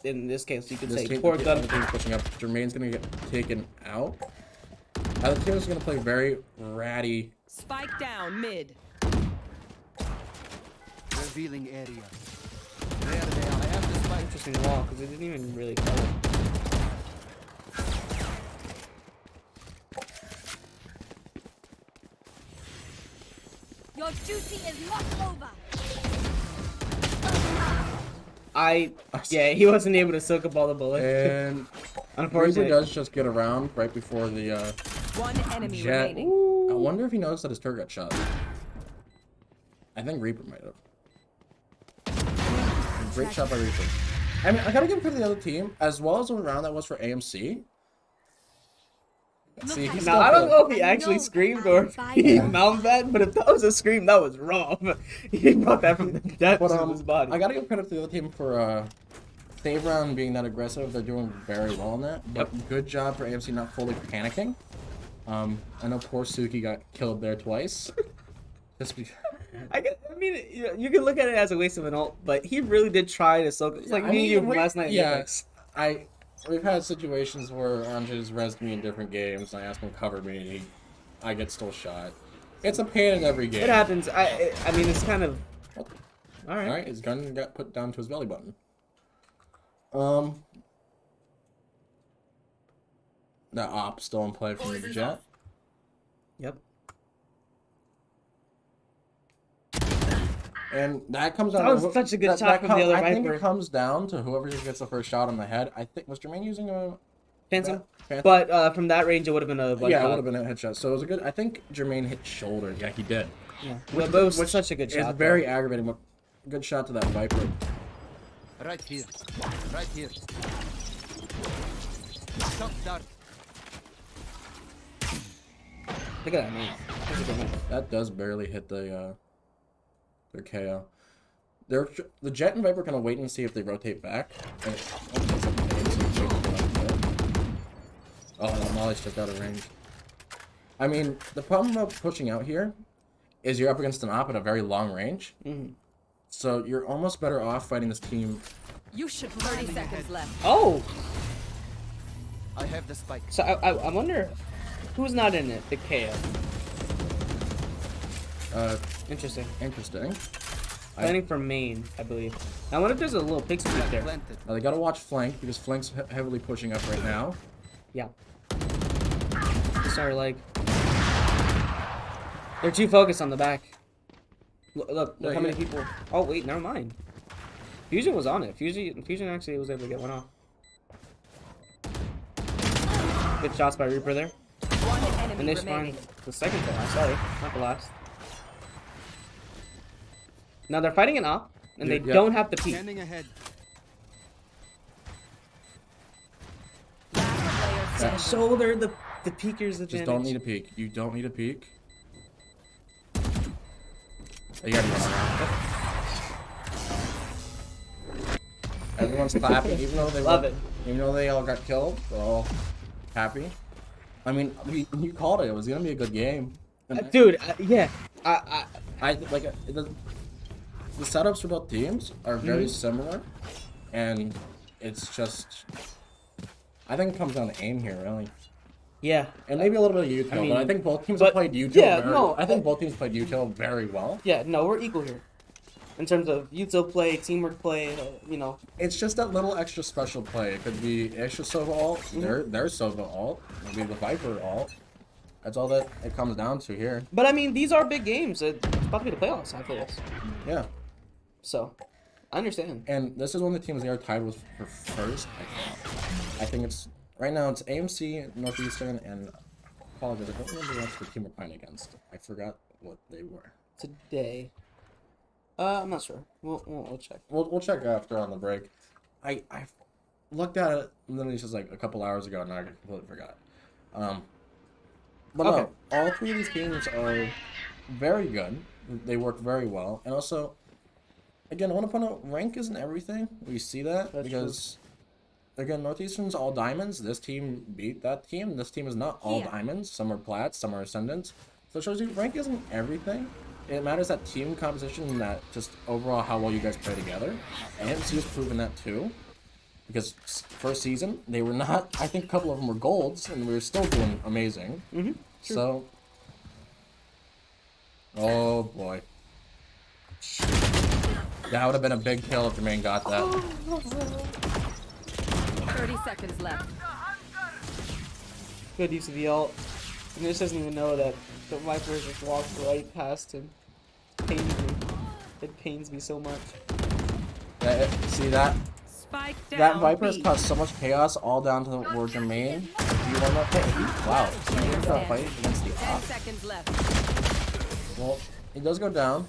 In this case, you could say poor gun. The team's pushing up. Jermaine's gonna get taken out. The team is gonna play very ratty. Spike down mid. Revealing area. There they are. I have the spike. Interesting wall because it didn't even really cover. Your duty is not over. Yeah, he wasn't able to soak up all the bullets. And Unfortunately, Reaper does just get around right before the One enemy jet. remaining. I wonder if he noticed that his turret got shot. I think Reaper might have. Great shot by Reaper. I mean, I gotta give it to the other team, as well as the round that was for AMC. See, he's now I don't know if he I actually know screamed that or I'm if fine. he mouthed that, but if that was a scream, that was wrong. He brought that from the depths But of his body. I gotta give credit to the other team for save round being that aggressive. They're doing very well on that. But good job for AMC not fully panicking. I know poor Suki got killed there twice. Just because. I mean, you can look at it as a waste of an ult, but he really did try to soak. It's like me and you from last night. Yes, we've had situations where Andres rezzed me in different games, and I ask him to cover me, and I get still shot. It's a pain in every game. It happens. I mean, it's kind of. All right. All right, his gun got put down to his belly button. That op still in play from the jet. Yep. And that comes down. That was such a good shot from the other I think Viper. it comes down to whoever gets the first shot on the head. I think was Jermaine using a Phantom. Phantom? But from that range, it would have been a one yeah, it shot. would have been a headshot. So it was a good. I think Jermaine hit shoulder. Yeah, he did. Yeah. But it was such a good shot. It's very though. aggravating. But good shot to that Viper. Right here. Right here. Shock dart. Look at that move. That's a good move. That does barely hit the their KO. The Jet and Viper gonna wait and see if they rotate back. Oh no, Molly's just out of range. I mean, the problem about pushing out here is you're up against an op at a very long range. Mm-hmm. So you're almost better off fighting this team. You should 30 seconds left. Oh, I have the spike. so I wonder who's not in it. The KO. Interesting. Interesting. Planning for main, I believe. I wonder if there's a little pig squeak there. Planted. Now they gotta watch flank because flank's heavily pushing up right now. Yeah. Sorry, like they're too focused on the back. Look Yeah, how many yeah. people. Oh wait, never mind. Fusion was on it. Fusion actually was able to get one off. Good shots by Reaper there. One enemy And they remaining. spawned the second to last. Sorry, not the last. Now they're fighting an op, and they Yeah. don't have to peek. Standing ahead. Last player standing. Shoulder the peekers advantage. Just don't need a peek. You don't need a peek. You gotta run around. Everyone's clapping, even though they Love it. Even though they all got killed, they're all happy. I mean, you called it. It was gonna be a good game. And Dude, yeah. I like the setups for both teams are very similar, and it's just I think it comes down to aim here, really, Yeah. and maybe a little bit of util. I mean, but I think both teams but- have played util. yeah, very, no, I think both teams played util very well. Yeah, no, we're equal here. In terms of util play, teamwork play, you know. It's just that little extra special play. It could be Ish Sova ult, their Sova ult, maybe the Viper ult. That's all that it comes down to here. But I mean, these are big games. It's about to be the playoffs after this. Yeah. So, I understand. And this is one of the teams they are tied with for first. I think it's right now. It's AMC, Northeastern, and apologize. I don't remember what the team we're playing against. I forgot what they were. Today. I'm not sure. We'll check. We'll check after on the break. I looked at it literally just like a couple hours ago, and I completely forgot. But Okay. no, all three of these teams are very good. They work very well, and also, again, I want to point out rank isn't everything. We see that That's because, again, Northeastern's all diamonds. This team beat that team. This team is not all Here. diamonds. Some are plats, some are ascendants. So it shows you rank isn't everything. It matters that team composition and that just overall how well you guys play together. AMC has proven that too. Because first season, they were not, I think a couple of them were golds, and we were still doing amazing. Mm-hmm. So, oh boy. That would have been a big kill if Jermaine got that. 30 seconds left. Good use of the ult. And this doesn't even know that the Viper just walked right past him. Pains me. It pains me so much. See that? Spike down. That Viper has B. caused so much chaos all down to the word Jermaine. You want that play? Wow. Jermaine's got to fight against the 10 op. seconds left. Well, he does go down.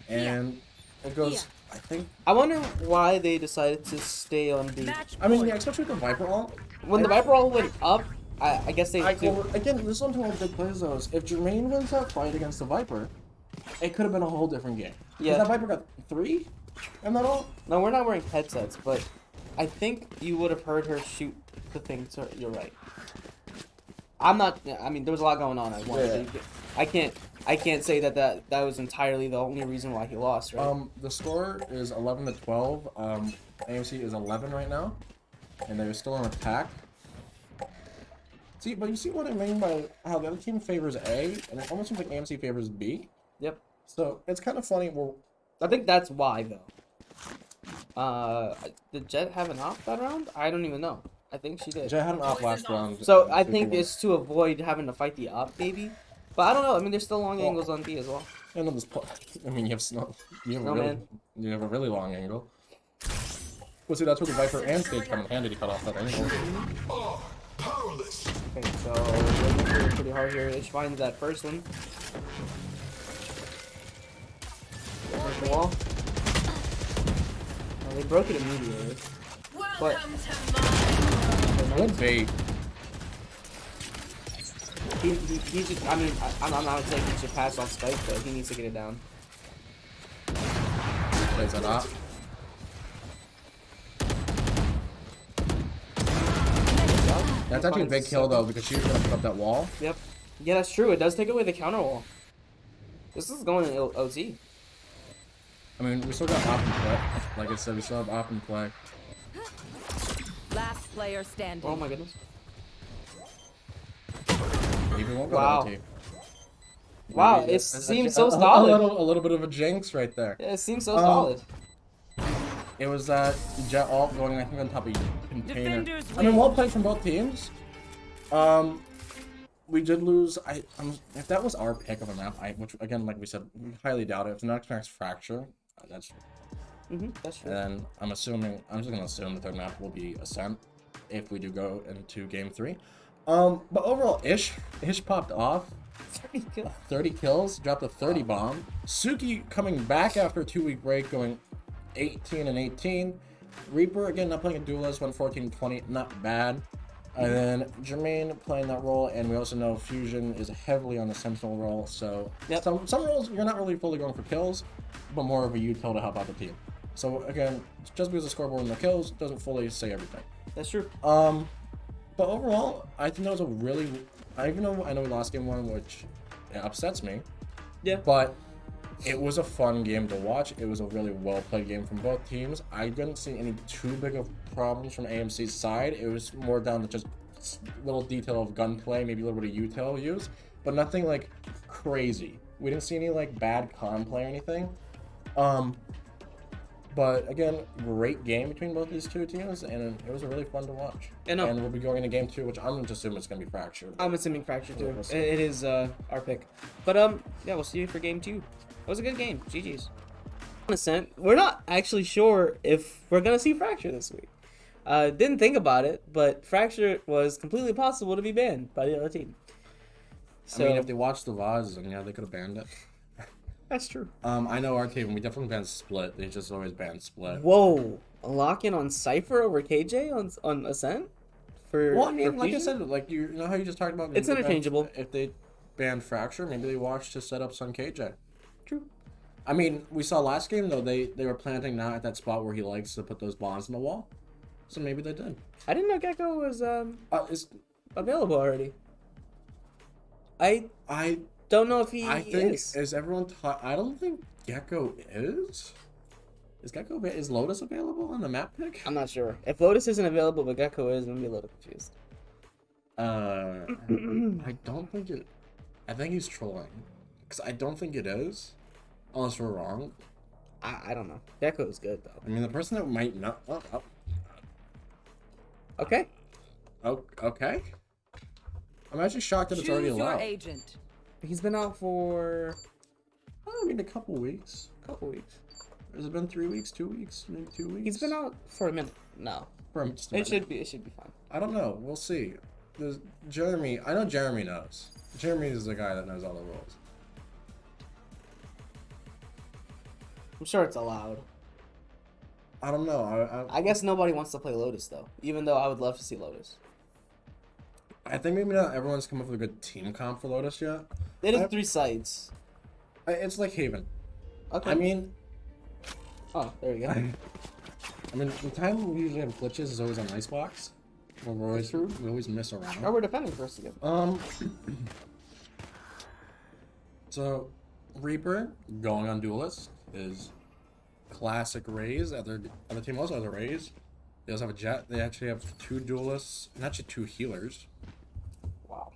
And it goes, Yeah. I think. I wonder why they decided to stay on B. Match I mean, point. yeah, especially with the Viper ult. When the Viper all went up, I guess they Well, again, this is one thing with big players though. Is if Jermaine wins that fight against the Viper, it could have been a whole different game. Yeah. That Viper got 3 and that all. No, we're not wearing headsets, but I think you would have heard her shoot the thing. So you're right. I'm not. I mean, there was a lot going on at once. Yeah. I can't say that was entirely the only reason why he lost, right? The score is 11-12. AMC is 11 right now, and they're still on attack. See, but you see what I mean by how the other team favors A, and it almost seems like AMC favors B. Yep. So it's kind of funny. I think that's why though. Did Jet have an op that round? I don't even know. I think she did. Jay had an op last round. So I think it's to avoid having to fight the op, maybe. But I don't know. I mean, there's still long Well, angles on B as well. I know this. I mean, you have snow. You have a Snowman. really, you have a really long angle. Well, see, that's where the Viper and Stage come in handy to cut off that angle. Okay, so we're doing pretty hard here. Ish finds that first one. Break the wall. Oh, they broke it immediately. But Good bait. he just, I mean, I'm not saying he should pass off Spike, but he needs to get it down. Plays that op. That's actually a big kill though, because she's gonna put up that wall. Yep. Yeah, that's true. It does take away the counter wall. This is going in OT. I mean, we still got op in play. Like I said, we still have op in play. Last player standing. Oh my goodness. Even won't go Wow. to OT. Wow, Maybe it a- seems a- so a solid. A little bit of a jinx right there. Yeah, it seems so solid. It was that Jet ult going, I think, on top of container. Defenders I mean, win. well played from both teams. We did lose. If that was our pick of a map, which again, like we said, we highly doubt it. If the next fracture, that's That's true. then I'm just gonna assume the third map will be Ascent if we do go into game 3. But overall, Ish popped off. 30 kills, dropped a 30 bomb. Suki coming back after a 2-week break, going 18 and 18. Reaper again not playing a duelist, went 14 and 20, not bad. And then Jermaine playing that role, and we also know Fusion is heavily on the Sentinel role. So Yep. some roles you're not really fully going for kills, but more of a util to help out the team. So again, just because the scoreboard and the kills doesn't fully say everything. That's true. But overall, I think that was a really even though I know we lost game 1, which upsets me. Yeah. But it was a fun game to watch. It was a really well-played game from both teams. I didn't see any too big of problems from AMC's side. It was more down to just little detail of gunplay, maybe a little bit of util use, but nothing like crazy. We didn't see any like bad con play or anything. But again, great game between both these two teams, and it was really fun to watch. And we'll be going into game 2, which I'm just assuming it's gonna be Fractured. I'm assuming Fractured too. It is our pick. But yeah, we'll see you for game 2. It was a good game. GG's. We're not actually sure if we're gonna see Fracture this week. Didn't think about it, but Fracture was completely possible to be banned by the other team. So, I mean, if they watched the VODs, then yeah, they could have banned it. that's true. I know our team, we definitely banned Split. They just always ban Split. Whoa, a lock-in on Cypher over KJ on Ascent? Well, I mean, like I Fusion? said, like you know how you just talked about. It's interchangeable. If they banned Fracture, maybe they watched to set up on KJ. True. I mean, we saw last game though they were planting not at that spot where he likes to put those bombs in the wall, so maybe they did. I didn't know Gecko was Is available already. I don't know if he I think is. everyone taught. I don't think Gecko is. Is Lotus available on the map pick? I'm not sure. If Lotus isn't available but Gecko is, I'm gonna be a little confused. I don't think it. I think he's trolling, because I don't think it is, unless we're wrong. I don't know. Gecko is good though. I mean, the person that might not. Okay. Okay. I'm actually shocked that it's already Choose your allowed. agent. He's been out for I mean, a couple weeks. a couple weeks. Has it been 3 weeks, 2 weeks, maybe 2 weeks? He's been out for a minute. No. For just a It minute. should be fine. I don't know. We'll see. There's Jeremy. I know Jeremy knows. Jeremy is the guy that knows all the rules. I'm sure it's allowed. I don't know. I guess nobody wants to play Lotus though. Even though I would love to see Lotus. I think maybe not everyone's come up with a good team comp for Lotus yet. They did 3 sites. It's like Haven. Okay. I mean, oh, there we go. I mean, the time we usually have glitches is always on Icebox. Where we always miss around. Oh, we're defending first again. So, Reaper going on Duelist is classic Raze. Other team also has a Raze. They also have a Jet. They actually have 2 Duelists, and actually 2 healers. Wow.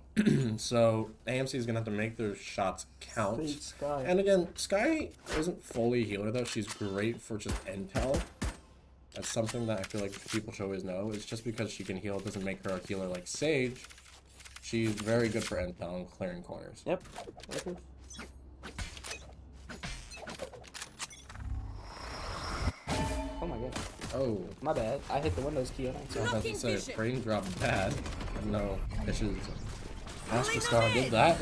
So AMC is gonna have to make their shots count. Stage Sky. And again, Sky isn't fully a healer though. She's great for just intel. That's something that I feel like people should always know. It's just because she can heal doesn't make her a healer like Sage. She's very good for intel and clearing corners. Yep. Okay. Oh my god. Oh, My bad. I hit the Windows key on I was accident. about to say frame drop bad. No issues. Master Star did that.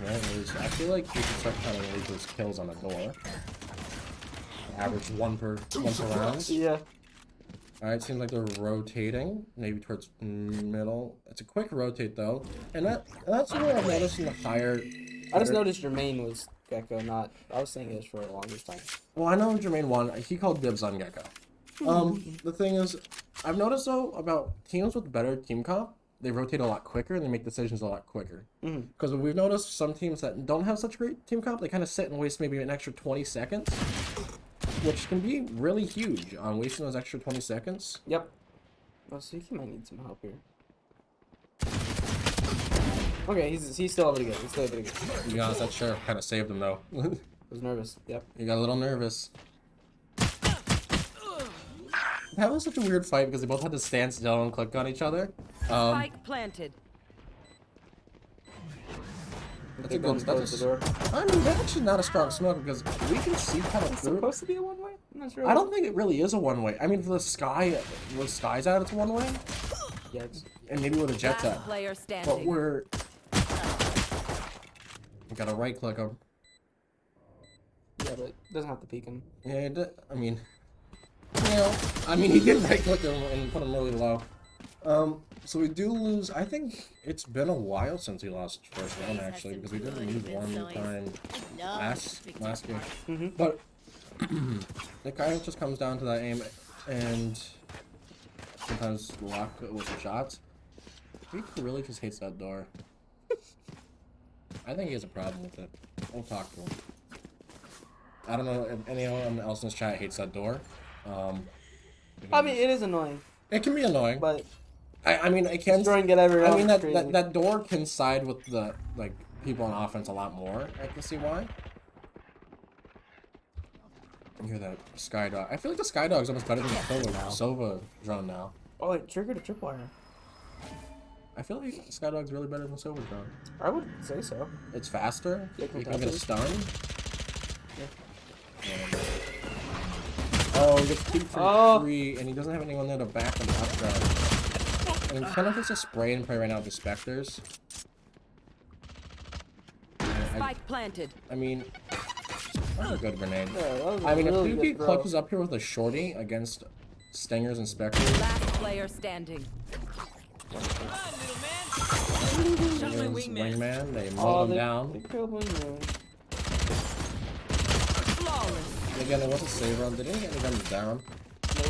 Right, I feel like we should start counting Reaper's kills on the door. Average one per round. Yeah. Alright, seems like they're rotating, maybe towards middle. It's a quick rotate though, and that's what I've noticed in the higher. I just noticed your main was Gecko, not. I was saying it for the longest time. Well, I know Jermaine won. He called dibs on Gecko. The thing is, I've noticed though about teams with better team comp, they rotate a lot quicker and they make decisions a lot quicker. Because we've noticed some teams that don't have such great team comp, they kind of sit and waste maybe an extra 20 seconds, which can be really huge on wasting those extra 20 seconds. Yep. Oh, so he might need some help here. Okay, he's still able to get. He's still able to get. To be honest, that sheriff kind of saved him though. I was nervous. Yep. He got a little nervous. That was such a weird fight because they both had to stand still and click on each other. Spike planted. That's a good. That's I mean, that's actually not a strong smoke because we can see kind of It's through. supposed to be a one-way? I'm not sure. I don't think it really is a one-way. I mean, for the sky's out, it's a one-way, Yeah, it's... and maybe where the jet's Last at. player But standing. we gotta right-click him. yeah, but it doesn't have to peek him. Yeah, I mean, he did right-click him and put him really low. So we do lose. I think it's been a while since we lost first round actually, because we did lose one time last game. But it kind of just comes down to that aim and sometimes luck with the shots. Reaper really just hates that door. I think he has a problem with it. We'll talk to him. I don't know if anyone else in this chat hates that door. I mean, it is annoying, It can be annoying, but I mean, it can. destroying it every round. I mean, is crazy. that door can side with the people on offense a lot more. I can see why. You're that Sky Dog. I feel like the Sky Dog's almost better than the Sova drone now. Oh, it triggered a tripwire. I feel like the Sky Dog's really better than the Sova drone. I would say so. It's faster. Yeah, You can get a stun. Yeah. And, oh, he gets 2 for free, and he doesn't have anyone there to back him up though. And kind of just a spray and pray right now with the Spectres. Spike planted. I mean, that's a good grenade. Yeah, that was a I mean, really if good Yuki throw. clutches up here with a shorty against Stingers and Spectres, Last player standing. against Wingman, they mowed him down. They killed Wingman. Flawless. Again, it was a save run. They didn't get any guns down. No.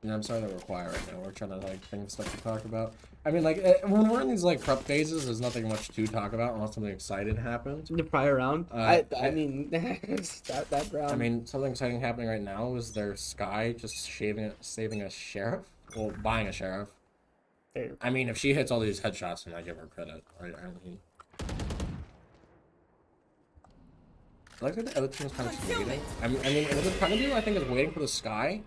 Yeah, I'm sorry that we're quiet right now. We're trying to like think of stuff to talk about. I mean, like when we're in these like prep phases, there's nothing much to talk about unless something exciting happens. The prior round. I mean, that round. I mean, something exciting happening right now is their Sky just saving a sheriff. Well, buying a sheriff. There. I mean, if she hits all these headshots, then I give her credit. I mean, I like that the other team is kind of just waiting. I mean, what they're trying to do, I think, is waiting for the Sky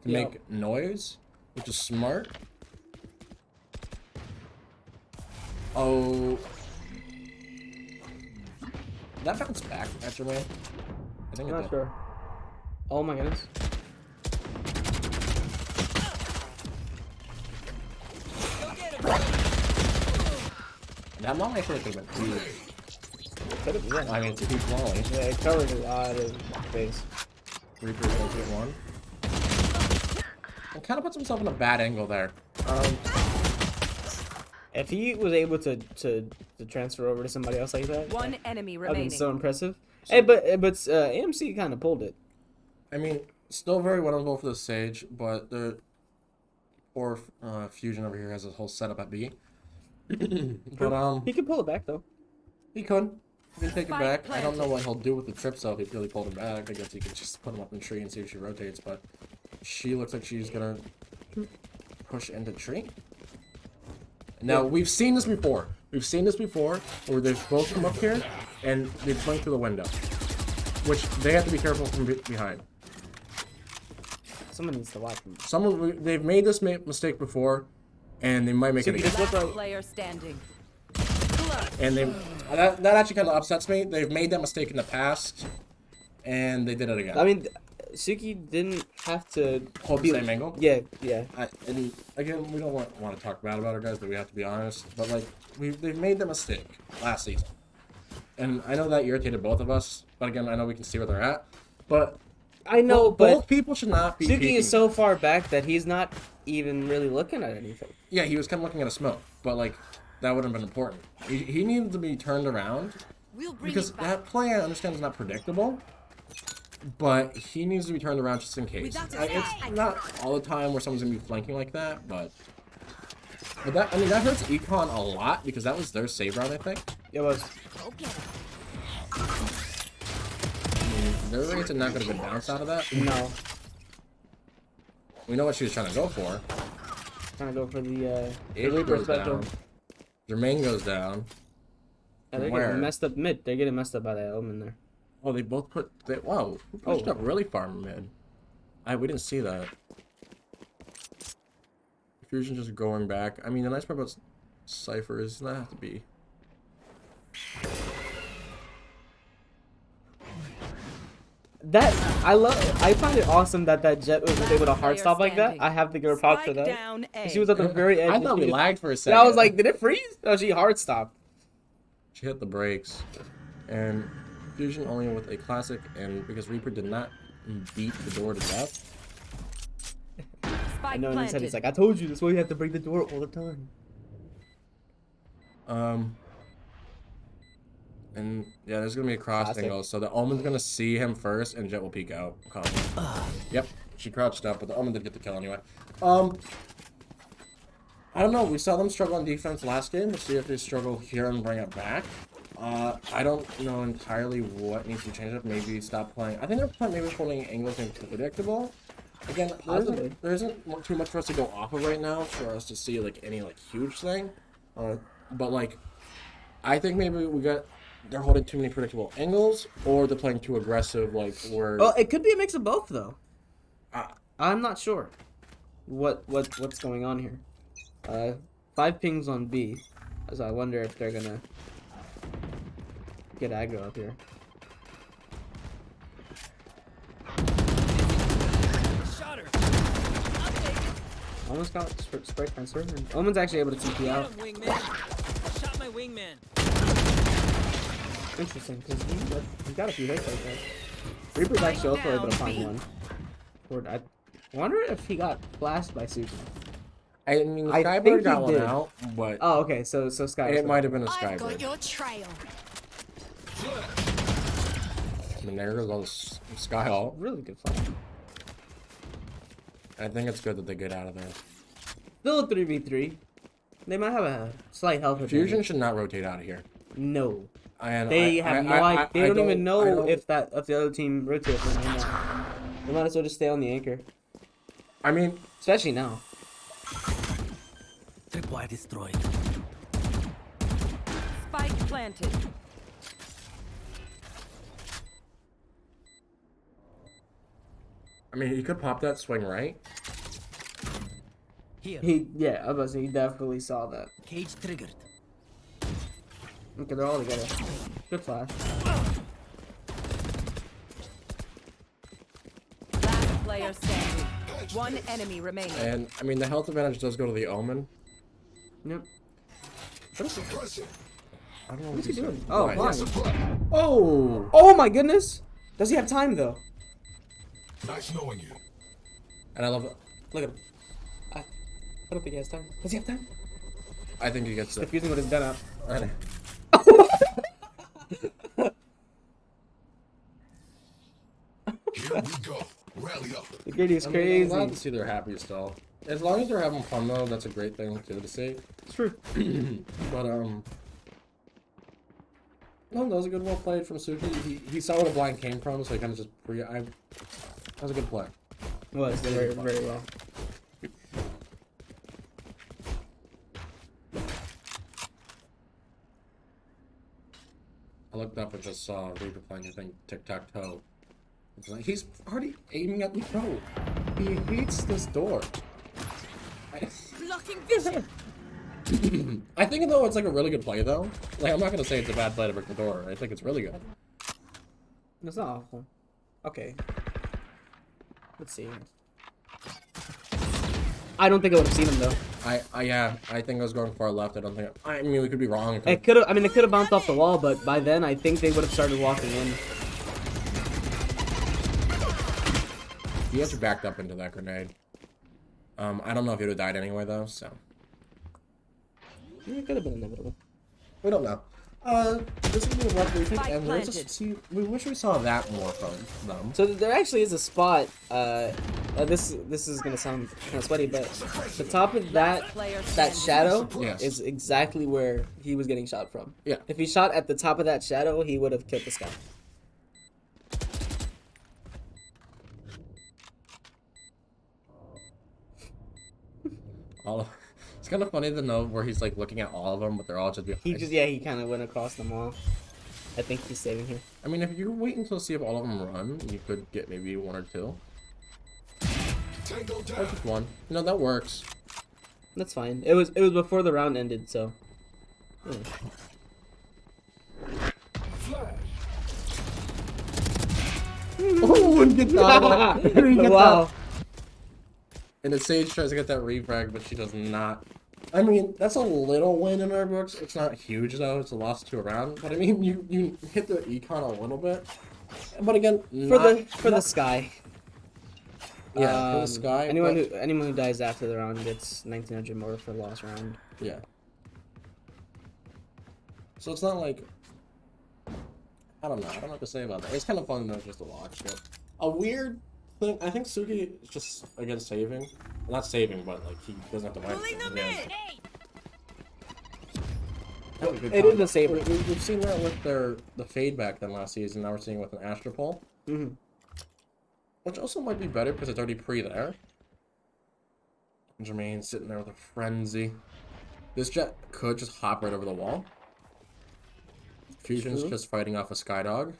to make noise, which is smart. Oh, that bounced back after me. I think I'm it not did. sure. Oh my goodness. That molly actually could have been huge. Could have been. I mean, it's a huge molly. Yeah, it covered a lot of space. Reaper goes get one. And kind of puts himself in a bad angle there. If he was able to transfer over to somebody else like that, One enemy that'd been remaining. so impressive. Hey, but AMC kind of pulled it. I mean, still very winnable for the Sage, but the poor Fusion over here has his whole setup at B. But He could pull it back though. he could. He can take it Spike back. I don't know planted. what he'll do with the trip cell if he really pulled him back. I guess he could just put him up in the tree and see if she rotates, but she looks like she's gonna push into tree. Now, we've seen this before. We've seen this before where they've both come up here and they've flanked through the window, which they have to be careful from behind. Someone needs to watch him. They've made this mistake before, and they might make it again. Just look Last right. player standing. And that actually kind of upsets me. They've made that mistake in the past, and they did it again. I mean, Suki didn't have to Hold the same angle. Yeah. And again, we don't want to talk bad about our guys, but we have to be honest. But like, they've made the mistake last season, and I know that irritated both of us. But again, I know we can see where they're at. But I know, both but people should not be. Suki peeking. is so far back that he's not even really looking at anything. Yeah, he was kind of looking at a smoke, but like that would have been important. He needed to be turned around We'll bring because it back. that play I understand is not predictable, but he needs to be turned around just in case. Without a It's doubt. not all the time where someone's gonna be flanking like that, but that that hurts Econ a lot because that was their save round, I think. It was. Go get him. Their rates are not gonna get bounced out of that. No. We know what she was trying to go for. Trying to go for the It Reaper goes special. down. Jermaine goes down. Yeah, they're Where? getting messed up mid. They're getting messed up by that Elm in there. Oh, they both put. Wow, who pushed Oh. up really far mid? We didn't see that. Fusion just going back. I mean, the nice part about Cypher is not have to be. That I find it awesome that Jet was able to hard Player stop like that. standing. I have to give her props for Spike that. down A. She was at the very edge. I and thought she we just- lagged for a And second. I was like, did it freeze? No, she hard stopped. She hit the brakes, and Fusion only with a classic, and because Reaper did not beat the door to death. I know in his head he's like, I told you, that's why you have to break the door all the time. And yeah, there's gonna be a cross angle, so the Omen's gonna see him first, and Jet will peek out. Yep, she crouched up, but the Omen did get the kill anyway. I don't know. We saw them struggle on defense last game. We'll see if they struggle here and bring it back. I don't know entirely what needs to change up. Maybe stop playing. I think they're maybe holding angles and too predictable. Again, there isn't too much for us to go off of right now for us to see like any like huge thing. But like, I think maybe they're holding too many predictable angles, or they're playing too aggressive. Like Well, it could be a mix of both though. I'm not sure what's going on here. 5 pings on B, so I wonder if they're gonna get aggro up here. Shot her. Almost got spray transfer. And Omen's actually able to TP out. Wingman. Shot my wingman. Interesting, because he got a few hits like that. Reaper's actually also able to find one. I wonder if he got flashed by Suki. I mean, Skybird got one out, but oh, okay, so Sky. It might have been a I've got Skybird. your trail. I mean, there goes all the Sky ult. Really good fight. I think it's good that they get out of there. Still a 3v3. They might have a slight health advantage. Fusion should not rotate out of here. No. And They have no idea. They don't even know if the other team rotates or not. They might as well just stay on the anchor. I mean, especially now. Tripwire destroyed. Spike planted. I mean, he could pop that swing right. Here. Yeah, I was about to say, he definitely saw that. Cage triggered. Okay, they're all together. Good flash. Last player standing. One enemy remaining. And I mean, the health advantage does go to the Omen. Yep. What is it? I don't know What's he he's doing? Oh, fine. Oh! Oh my goodness! Does he have time though? Nice knowing you. And I love it. Look at him. I don't think he has time. Does he have time? I think he gets it. Confusing with his gun up. Here we go. Rally up. The gritty is I'm crazy. glad to see they're happy still. As long as they're having fun though, that's a great thing too to see. It's true. But no, that was a good well played from Suki. He saw where the blind came from, so he kind of just that was a good play. It was very, very well. I looked up and just saw Reaper playing, I think, tic-tac-toe. It's like, he's already aiming at the toe. He hates this door. Blocking vision. I think, though, it's like a really good play, though. Like, I'm not going to say it's a bad play to break the door. I think it's really good. It's not awful. Okay. Let's see. I don't think I would have seen him, though. Yeah, I think I was going far left. I mean, we could be wrong. It could have, I mean, it could have bounced off the wall, but by then, I think they would have started walking in. He actually backed up into that grenade. I don't know if he would have died anyway, though, so. Yeah, it could have been inevitable. We don't know. This is what we think, Spike and let's planted. just see. We wish we saw that more from them. So there actually is a spot. This is gonna sound kind of sweaty, but the top of that shadow Yes. is exactly where he was getting shot from. Yeah. If he shot at the top of that shadow, he would have killed this guy. It's kind of funny to know where he's like looking at all of them, but they're all just. He kind of went across them all. I think he's saving here. I mean, if you wait until see if all of them run, you could get maybe 1 or 2. Tango Or down. just 1. No, that works. That's fine. It was before the round ended, so. Yeah. Flash. Oh, and get that. Wow. And the Sage tries to get that refrag, but she does not. I mean, that's a little win in our books. It's not huge though. It's a loss to a round. But I mean, you hit the econ a little bit. But again, For the sky. Yeah, for the sky. Anyone but- who dies after the round gets 1900 more for the last round. Yeah. So it's not like, I don't know what to say about that. It's kind of fun though, just to watch. But a weird thing, I think Suki is just against saving. Not saving, but like he doesn't have to wipe it. It is a saver. We've seen that with the fade back then last season. Now we're seeing it with an Astropole. Mm-hmm. Which also might be better because it's already pre there. Jermaine sitting there with a frenzy. This jet could just hop right over the wall. Fusion's just fighting off a Skydog.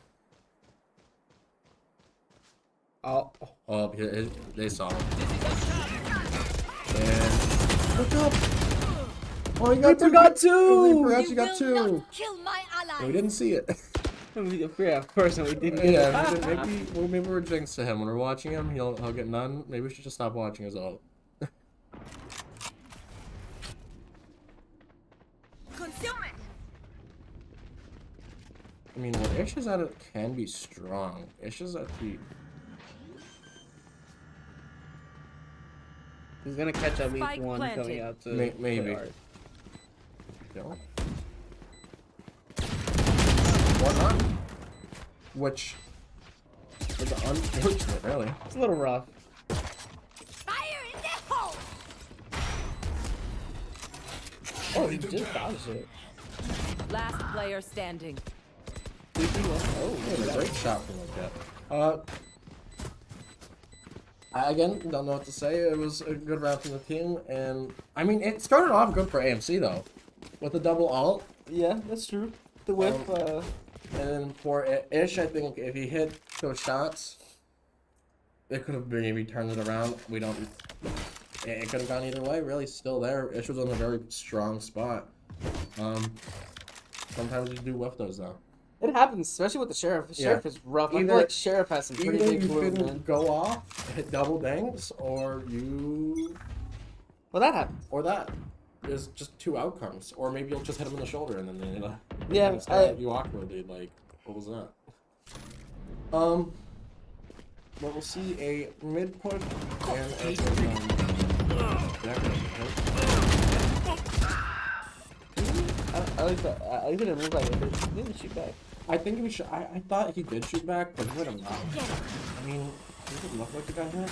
Oh. Oh, they saw him. And look up! Oh, he got Reaper got two! Reaper You actually got will two! not kill my And we ally. didn't see it. Yeah, of course, and we didn't get Yeah, it. maybe we're jinxed to him. When we're watching him, he'll get none. Maybe we should just stop watching his ult. Concealment. I mean, what Ish is at it can be strong. Ish is at the... He's gonna catch at least Spike one planted. coming out to Maybe. play hard. Or not. Which is unfortunate, really. It's a little rough. Fire in the hole. Oh, he just dodged it. Last player standing. Oh, Yeah, a great shot from like that. I again don't know what to say. It was a good round from the team, and I mean it started off good for AMC though, with the double ult. yeah, that's true. The whip, And then for Ish, I think if he hit those shots, it could have maybe turned it around. We don't. It could have gone either way. Really, still there. Ish was in a very strong spot. Sometimes you do whiff those though. it happens, especially with the Sheriff. The Sheriff is rough. I feel Either- like Sheriff has some pretty Either big you moves, couldn't man. go off, hit double dangs, or you, Well, that happens. or that. There's just two outcomes, or maybe you'll just hit him in the shoulder and then Yeah, kinda stare at you awkwardly, like what was that? But we'll see a mid push and I like that. I like that it moved like it. He didn't shoot back. I think we should. I thought he did shoot back, but he would have not. I mean, does it look like the guy hit?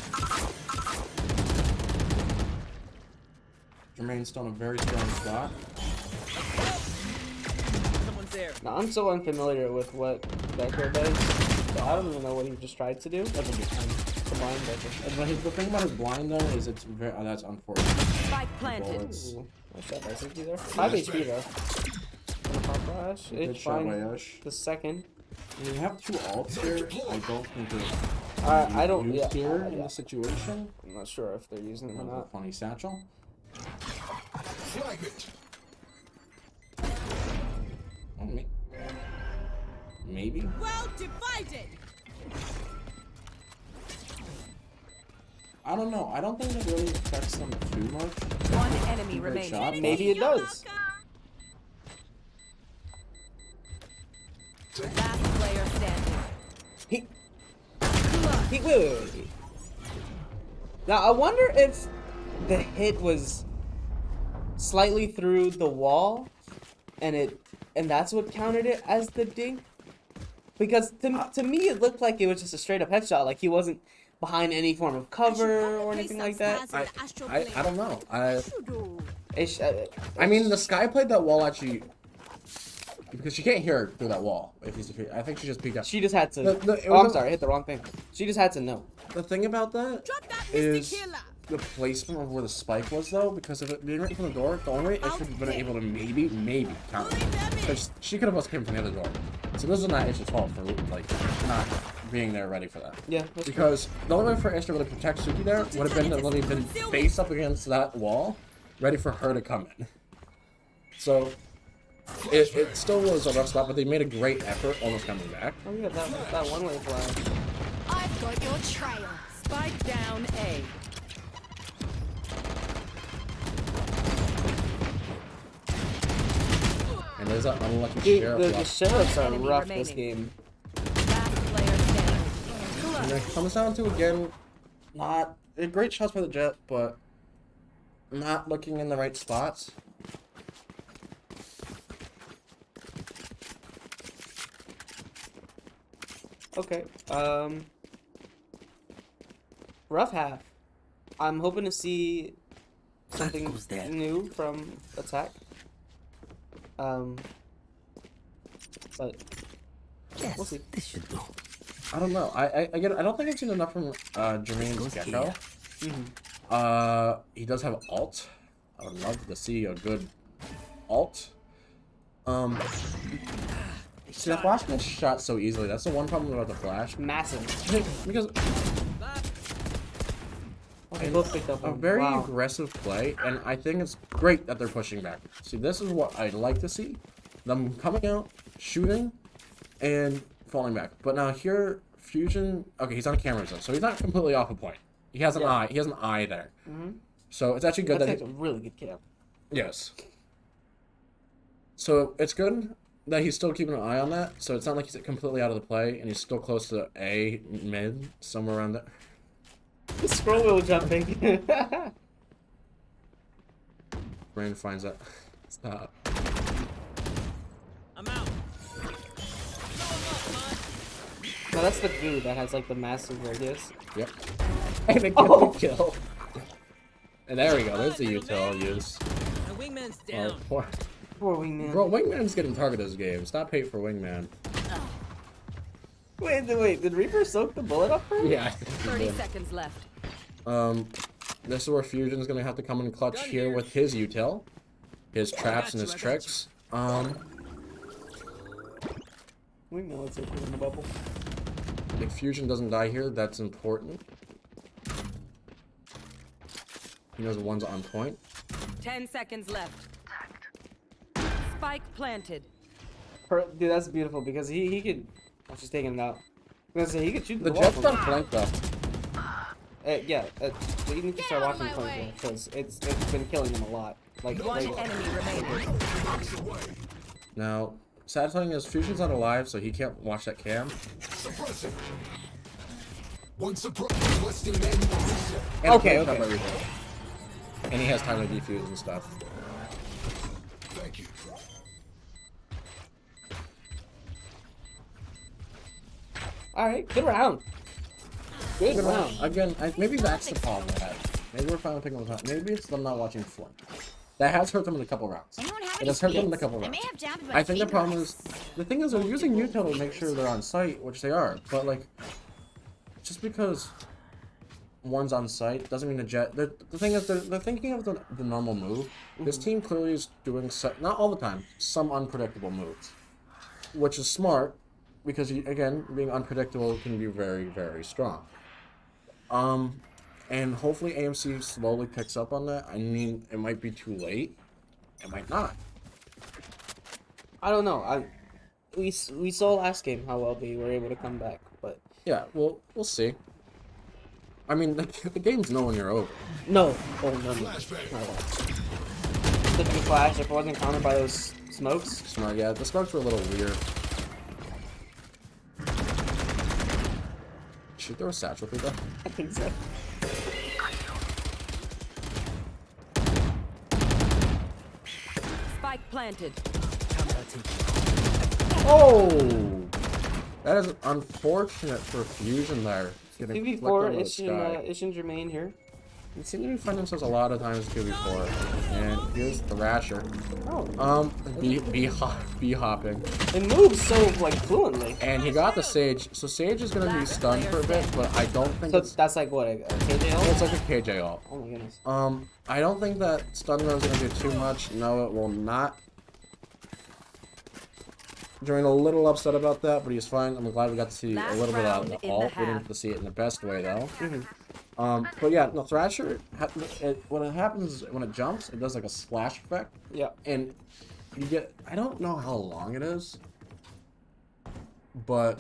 Jermaine's still in a very strong spot. Someone's there. Now, I'm so unfamiliar with what Decker does, so I don't even know what he just tried to do. That's a good time. Combined Decker. But the thing about his blind though is it's very that's unfortunate. Spike planted. Bullets. Ooh, nice shot by 60 there. 5 HP though. Gonna pop flash. Good It's shot by fine. Ish. The second. When you have two ults here, I don't think they're I don't. used Yeah, here in yeah. this situation. I'm not sure if they're using it or Another not. funny satchel. Fragment. Oh, maybe. Well divided. I don't know. I don't think it really affects them too much. One enemy Great remaining. shot. Maybe it does. Last player standing. Wait. Now I wonder if the hit was slightly through the wall, and that's what counted it as the dink. Because to me it looked like it was just a straight up headshot, like he wasn't behind any form of cover or anything like that. I don't know. I mean, the Sky played that wall actually because she can't hear her through that wall. I think she just peeked out. She just had to. It Oh, I'm was- sorry, I hit the wrong thing. She just had to know. The thing about that Drop that is Misty Killer. the placement of where the spike was, though, because if it being right from the door, the only way it should have been able to maybe count it. Because she could have just came from the other door. So this is not Ish's fault for like not being there ready for that. Yeah. That's Because the only way for Ish to really protect Suki there would have been to literally been face up against that wall, ready for her to come in. So it still was a rough spot, but they made a great effort almost coming back. Oh yeah, that one way flag. I've got your trail. Spike down A. And there's that unlucky Dude, sheriff the left. sheriffs are Enemy rough this remaining. game. Last player standing. And it comes down to, again, not great shots by the Jet, but not looking in the right spots. Okay. Rough half. I'm hoping to see something goes that. new from attack. But Yes, we'll see. this should do. I don't know. I don't think I've seen enough from Jermaine's Goes Gecko. Mhm. He does have alt. I would love to see a good alt. See, the flash gets shot so easily. That's the one problem about the flash. Massive. Because Oh, they both picked up a on. very Wow. aggressive play, and I think it's great that they're pushing back. See, this is what I'd like to see. Them coming out, shooting, and falling back. But now here, Fusion... Okay, he's on camera zone, so he's not completely off a point. He has an eye. He has an eye there. So it's actually good That's that... a really good kill. Yes. So it's good that he's still keeping an eye on that. So it's not like he's completely out of the play, and he's still close to A, mid, somewhere around there. Scroll wheel jumping. Rain finds that. Stop. I'm out. No, that's the goo that has like the massive radius. Yep. And it gets the kill. And there we go. There's the util I'll use. My wingman's Oh, down. poor. Poor wingman. Bro, Wingman's getting targeted this game. Stop hate for Wingman. Wait, did Reaper soak the bullet up for him? Yeah. 30 seconds left. This is where Fusion's gonna have to come in clutch Gun here here. with his util, his traps and his I got tricks. Wingman looks like in the bubble. If Fusion doesn't die here, that's important. He knows one's on point. 10 seconds left. Spike planted. Dude, that's beautiful because he could. I'm just taking it out. I'm gonna say he could shoot The the Jet's wall on from flank though. yeah, we need to start out of watching my flank way. because it's been killing him a lot. Like One enemy remaining. Now, sad thing is Fusion's not alive, so he can't watch that cam. Suppressing. One suppress. Less than an enemy reset. And Okay, he can't okay. cover everything. And he has time to defuse and stuff. Thank you. all right, good round. Good round. Again, maybe that's the problem we had. Maybe we're finally picking them up. Maybe it's them not watching Flint. That has hurt them in a couple rounds. Anyone have It any has hurt them in a skits? couple I rounds. may have jammed my I think the finger. problem is, the thing is they're using util to make sure they're on site, which they are. But like, just because one's on site doesn't mean the Jet. The thing is they're thinking of the normal move. This team clearly is doing not all the time, some unpredictable moves, which is smart because again, being unpredictable can be very, very strong. And hopefully AMC slowly picks up on that. I mean, it might be too late. It might not. I don't know. We saw last game how well they were able to come back, but Yeah, we'll see. I mean, the game's nowhere near over. no. Oh no, no. Flashbang. Not at all. Flipping flash. If it wasn't countered by those smokes, Smart, yeah. The smokes were a little weird. Should throw a satchel through that? I think so. Spike planted. Oh! That is unfortunate for Fusion there. Getting flicked 2v4, over the sky. Ish and Jermaine here. They seem to be finding themselves a lot of times 2v4. And here's the Thrasher. Oh. B hopping. It moves so like fluently. And he got the Sage. So Sage is gonna be stunned for a bit, but I don't think So it's that's like what a KJ ult? it's like a KJ ult. Oh my goodness. I don't think that stun run is gonna do too much. No, it will not. Jermaine a little upset about that, but he's fine. I'm glad we got to see a Last little bit out of round the in the ult. We didn't half. get to see it in the best way though. But yeah, no, Thrasher, when it happens, when it jumps, it does like a splash effect. Yeah. And you get, I don't know how long it is, but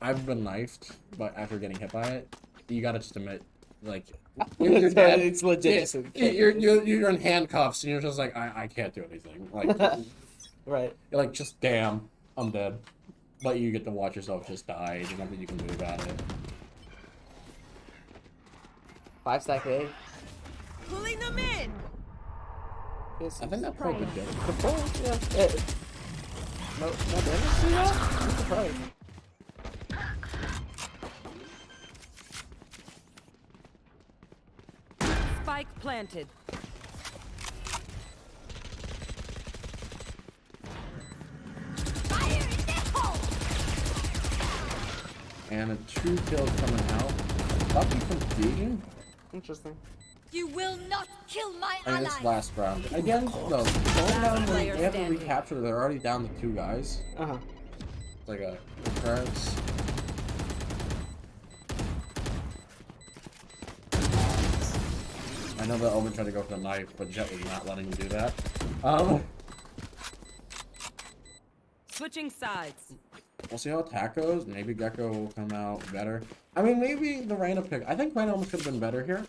I've been knifed, but after getting hit by it, you gotta just admit, like, you're dead. It's legit. You're in handcuffs, and you're just like, I can't do anything. Like, Right. you're like, just damn, I'm dead. But you get to watch yourself just die. There's nothing you can do about it. 5 stack A. Pulling them in. Yes, I think that probably did. the full, yeah. No damage to that? I'm surprised. Spike planted. Fire in the hole! And a 2 kills coming out. Lucky from Deegan. Interesting. You will not kill my And ally! it's last round. Again, no, going down when player they have to standing. recapture, they're already down to 2 guys. Uh-huh. It's like a occurrence. I know that Omen tried to go for the knife, but Jet was not letting him do that. Switching sides. We'll see how attack goes. Maybe Gecko will come out better. I mean, maybe the Reyna pick. I think Reyna almost could have been better here.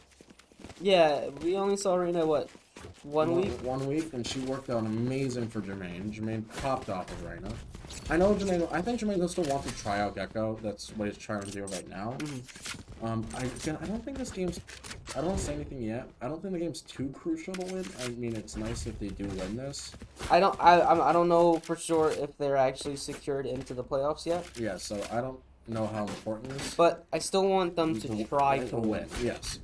Yeah, we only saw Reyna, what, 1 week? 1 week, and she worked out amazing for Jermaine. Jermaine popped off of Reyna. I know Jermaine. I think Jermaine will still want to try out Gecko. That's what he's trying to do right now. I don't think this game's. I don't want to say anything yet. I don't think the game's too crucial to win. I mean, it's nice if they do win this. I don't know for sure if they're actually secured into the playoffs yet. Yeah, so I don't know how important it is. But I still want them to try to win, Yes.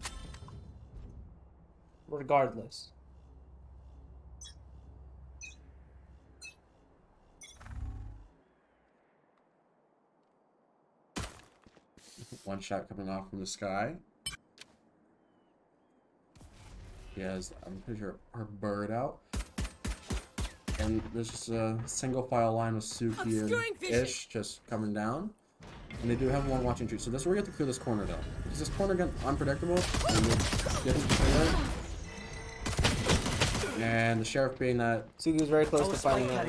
regardless. One shot coming off from the sky. He has, I'm pretty sure, her bird out. And there's just a single file line with Suki Obscuring and vision. Ish just coming down. And they do have one watching tree. So this is where we have to clear this corner though. Because this corner again unpredictable. And you get him clear. And the sheriff being that Sugi was very close to finding that.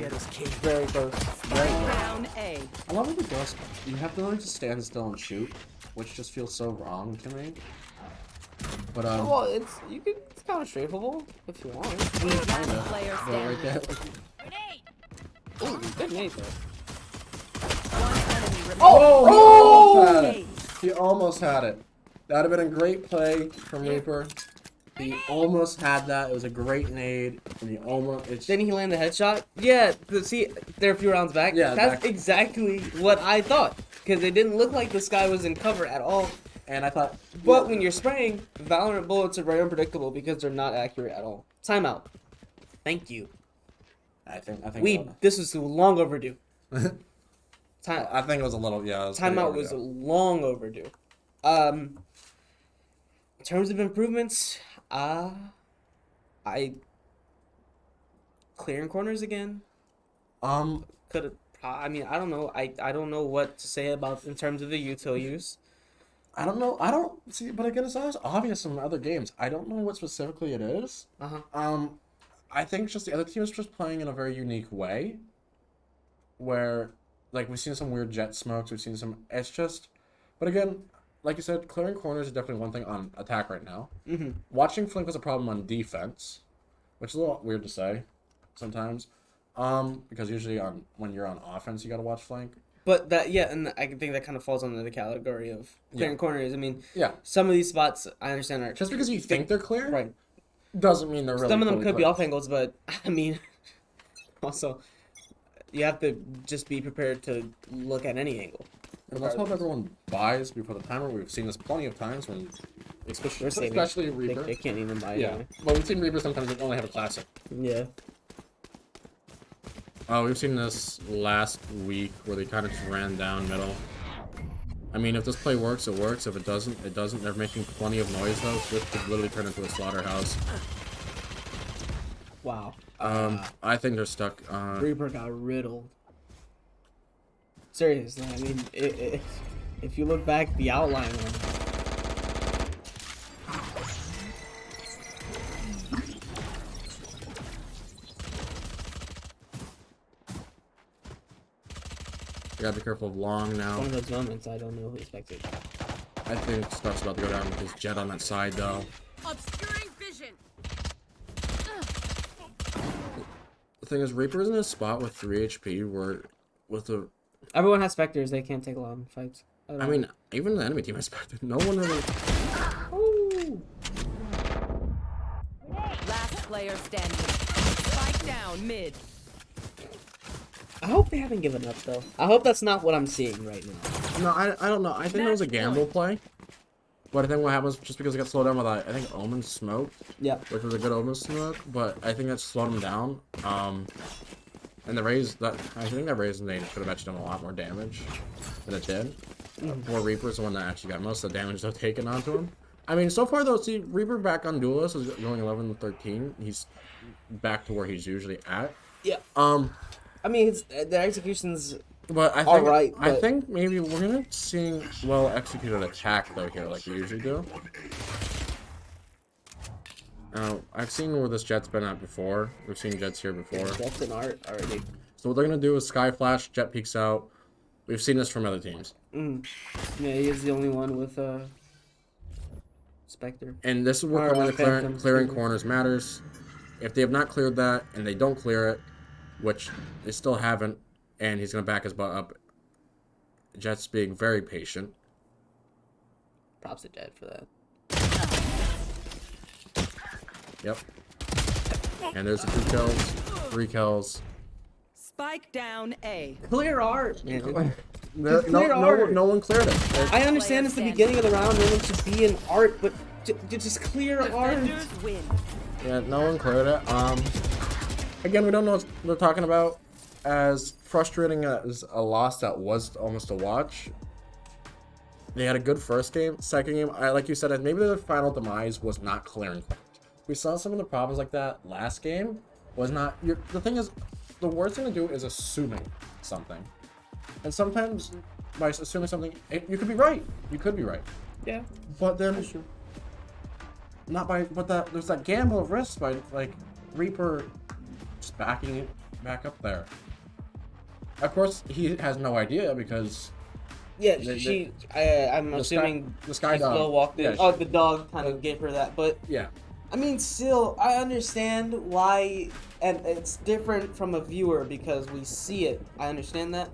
Very close. Down A. I love what it does. You have to learn to stand still and shoot, which just feels so wrong to me. But Well, it's kind of strafable if you want. kinda. Player But right standing. there, Grenade! Ooh, good nade though. One enemy remaining. Oh! He almost had it. That would have been a great play from Reaper. He almost had that. It was a great nade. And he almost. Didn't he land the headshot? Yeah, see, they're a few rounds back. Yeah, That's back. exactly what I thought. Because it didn't look like this guy was in cover at all. And I thought. But when you're spraying, Valorant bullets are very unpredictable because they're not accurate at all. Timeout. Thank you. I think. This was long overdue. I think it was a little. Yeah. It was pretty Timeout was overdue. long overdue. In terms of improvements, clearing corners again. Could have. I mean, I don't know. I don't know what to say about in terms of the util use. I don't know. I don't see. But again, it's always obvious in other games. I don't know what specifically it is. I think it's just the other team is just playing in a very unique way. Where, like, we've seen some weird jet smokes. We've seen some. It's just. But again, like you said, clearing corners is definitely one thing on attack right now. Watching Flink was a problem on defense, which is a little weird to say sometimes. Because usually when you're on offense, you gotta watch Flink. But that, yeah, and I think that kind of falls under the category of clearing corners. I mean, Yeah. some of these spots I understand are Just because you think they're clear, right. doesn't mean they're really. Some of them fully could be clear. off angles, but I mean, also, you have to just be prepared to look at any angle. And let's hope everyone buys before the timer. We've seen this plenty of times when, They're saving. especially Reaper. They can't even buy it. Yeah, Anyway. well, we've seen Reaper sometimes only have a classic. Yeah. Oh, we've seen this last week where they kind of just ran down middle. I mean, if this play works, it works. If it doesn't, it doesn't. They're making plenty of noise though. This could literally turn into a slaughterhouse. Wow. I think they're stuck. Reaper got riddled. Seriously, I mean, if you look back, the outline on You gotta be careful of long now. one of those moments, I don't know who expected. I think stuff's about to go down with his jet on that side though. Obscuring vision. The thing is, Reaper's in a spot with 3 HP where, with the Everyone has specters; they can't take long fights. I mean, even the enemy team expected. No one really. Ooh. player standing. Spike down mid. I hope they haven't given up though. I hope that's not what I'm seeing right now. No, I don't know. I think it was a gamble play. But I think what happens just because it got slowed down with I think Omen smoke. Yeah. Which was a good Omen smoke, but I think that slowed him down. And the Raze I think that Raze nade should have actually done a lot more damage than it did. Poor Reaper's the one that actually got most of the damage though taken onto him. I mean, so far though, see Reaper back on Duelist is going 11-13. He's back to where he's usually at. Yeah. I mean, the execution's but I think alright. I think maybe we're gonna see well executed attack though here, like we usually do. I've seen where this jet's been at before. We've seen jets here before. That's an art already. So what they're gonna do is Sky Flash, jet peeks out. We've seen this from other teams. Yeah, he is the only one with Spectre. And this is where clearing corners matters. If they have not cleared that and they don't clear it, which they still haven't, and he's gonna back his butt up. Jet's being very patient. Props to Jet for that. Yep. And there's the 2 kills, 3 kills. Spike down A. Clear art, man. No one cleared it. I understand it's the beginning of the round, and it should be an art, but just clear art. Defenders win. Yeah, no one cleared it. Again, we don't know what they're talking about. As frustrating as a loss that was almost a watch, they had a good first game. Second game, like you said, maybe their final demise was not clearing corners. We saw some of the problems like that last game. Was not the thing is, the worst thing to do is assuming something, and sometimes by assuming something, you could be right. You could be right. Yeah, but then not by. But there's that gamble of risk by like Reaper just backing it back up there. Of course, he has no idea because. Yeah, I'm assuming the Sky dog still walked in. Yeah, oh, the dog kind of gave her that, but yeah. I mean, still, I understand why, and it's different from a viewer because we see it. I understand that.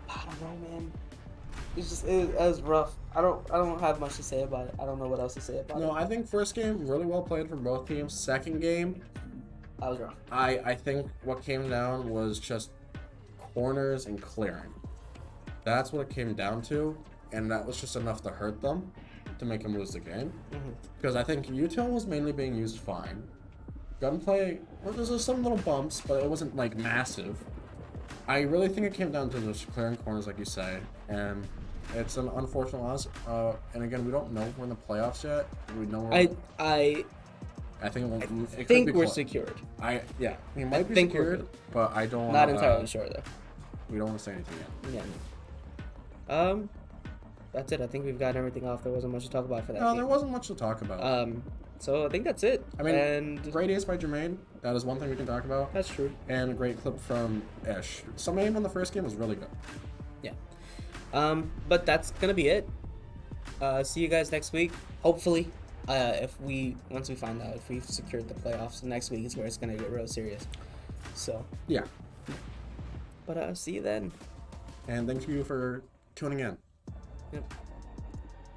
I don't know, man. It's just it was rough. I don't have much to say about it. I don't know what else to say about it. No, I think first game really well played from both teams. Second game, I was wrong. I think what came down was just corners and clearing. That's what it came down to, and that was just enough to hurt them, to make them lose the game. Because I think util was mainly being used fine. Gunplay, well, there's some little bumps, but it wasn't like massive. I really think it came down to just clearing corners, like you say, and it's an unfortunate loss. And again, we don't know we're in the playoffs yet. We know I think we're secured. We might be secured, but I don't. Not entirely sure though. We don't want to say anything yet. Yeah. That's it. I think we've gotten everything off. There wasn't much to talk about for that. No, game. there wasn't much to talk about. So I think that's it. I mean, and great ace by Jermaine. That is one thing we can talk about. That's true. And a great clip from Ish. Some aim on the first game was really good. Yeah. But that's gonna be it. See you guys next week. Hopefully, once we find out if we've secured the playoffs, next week is where it's gonna get real serious. So yeah. But see you then. And thank you for tuning in. Yep.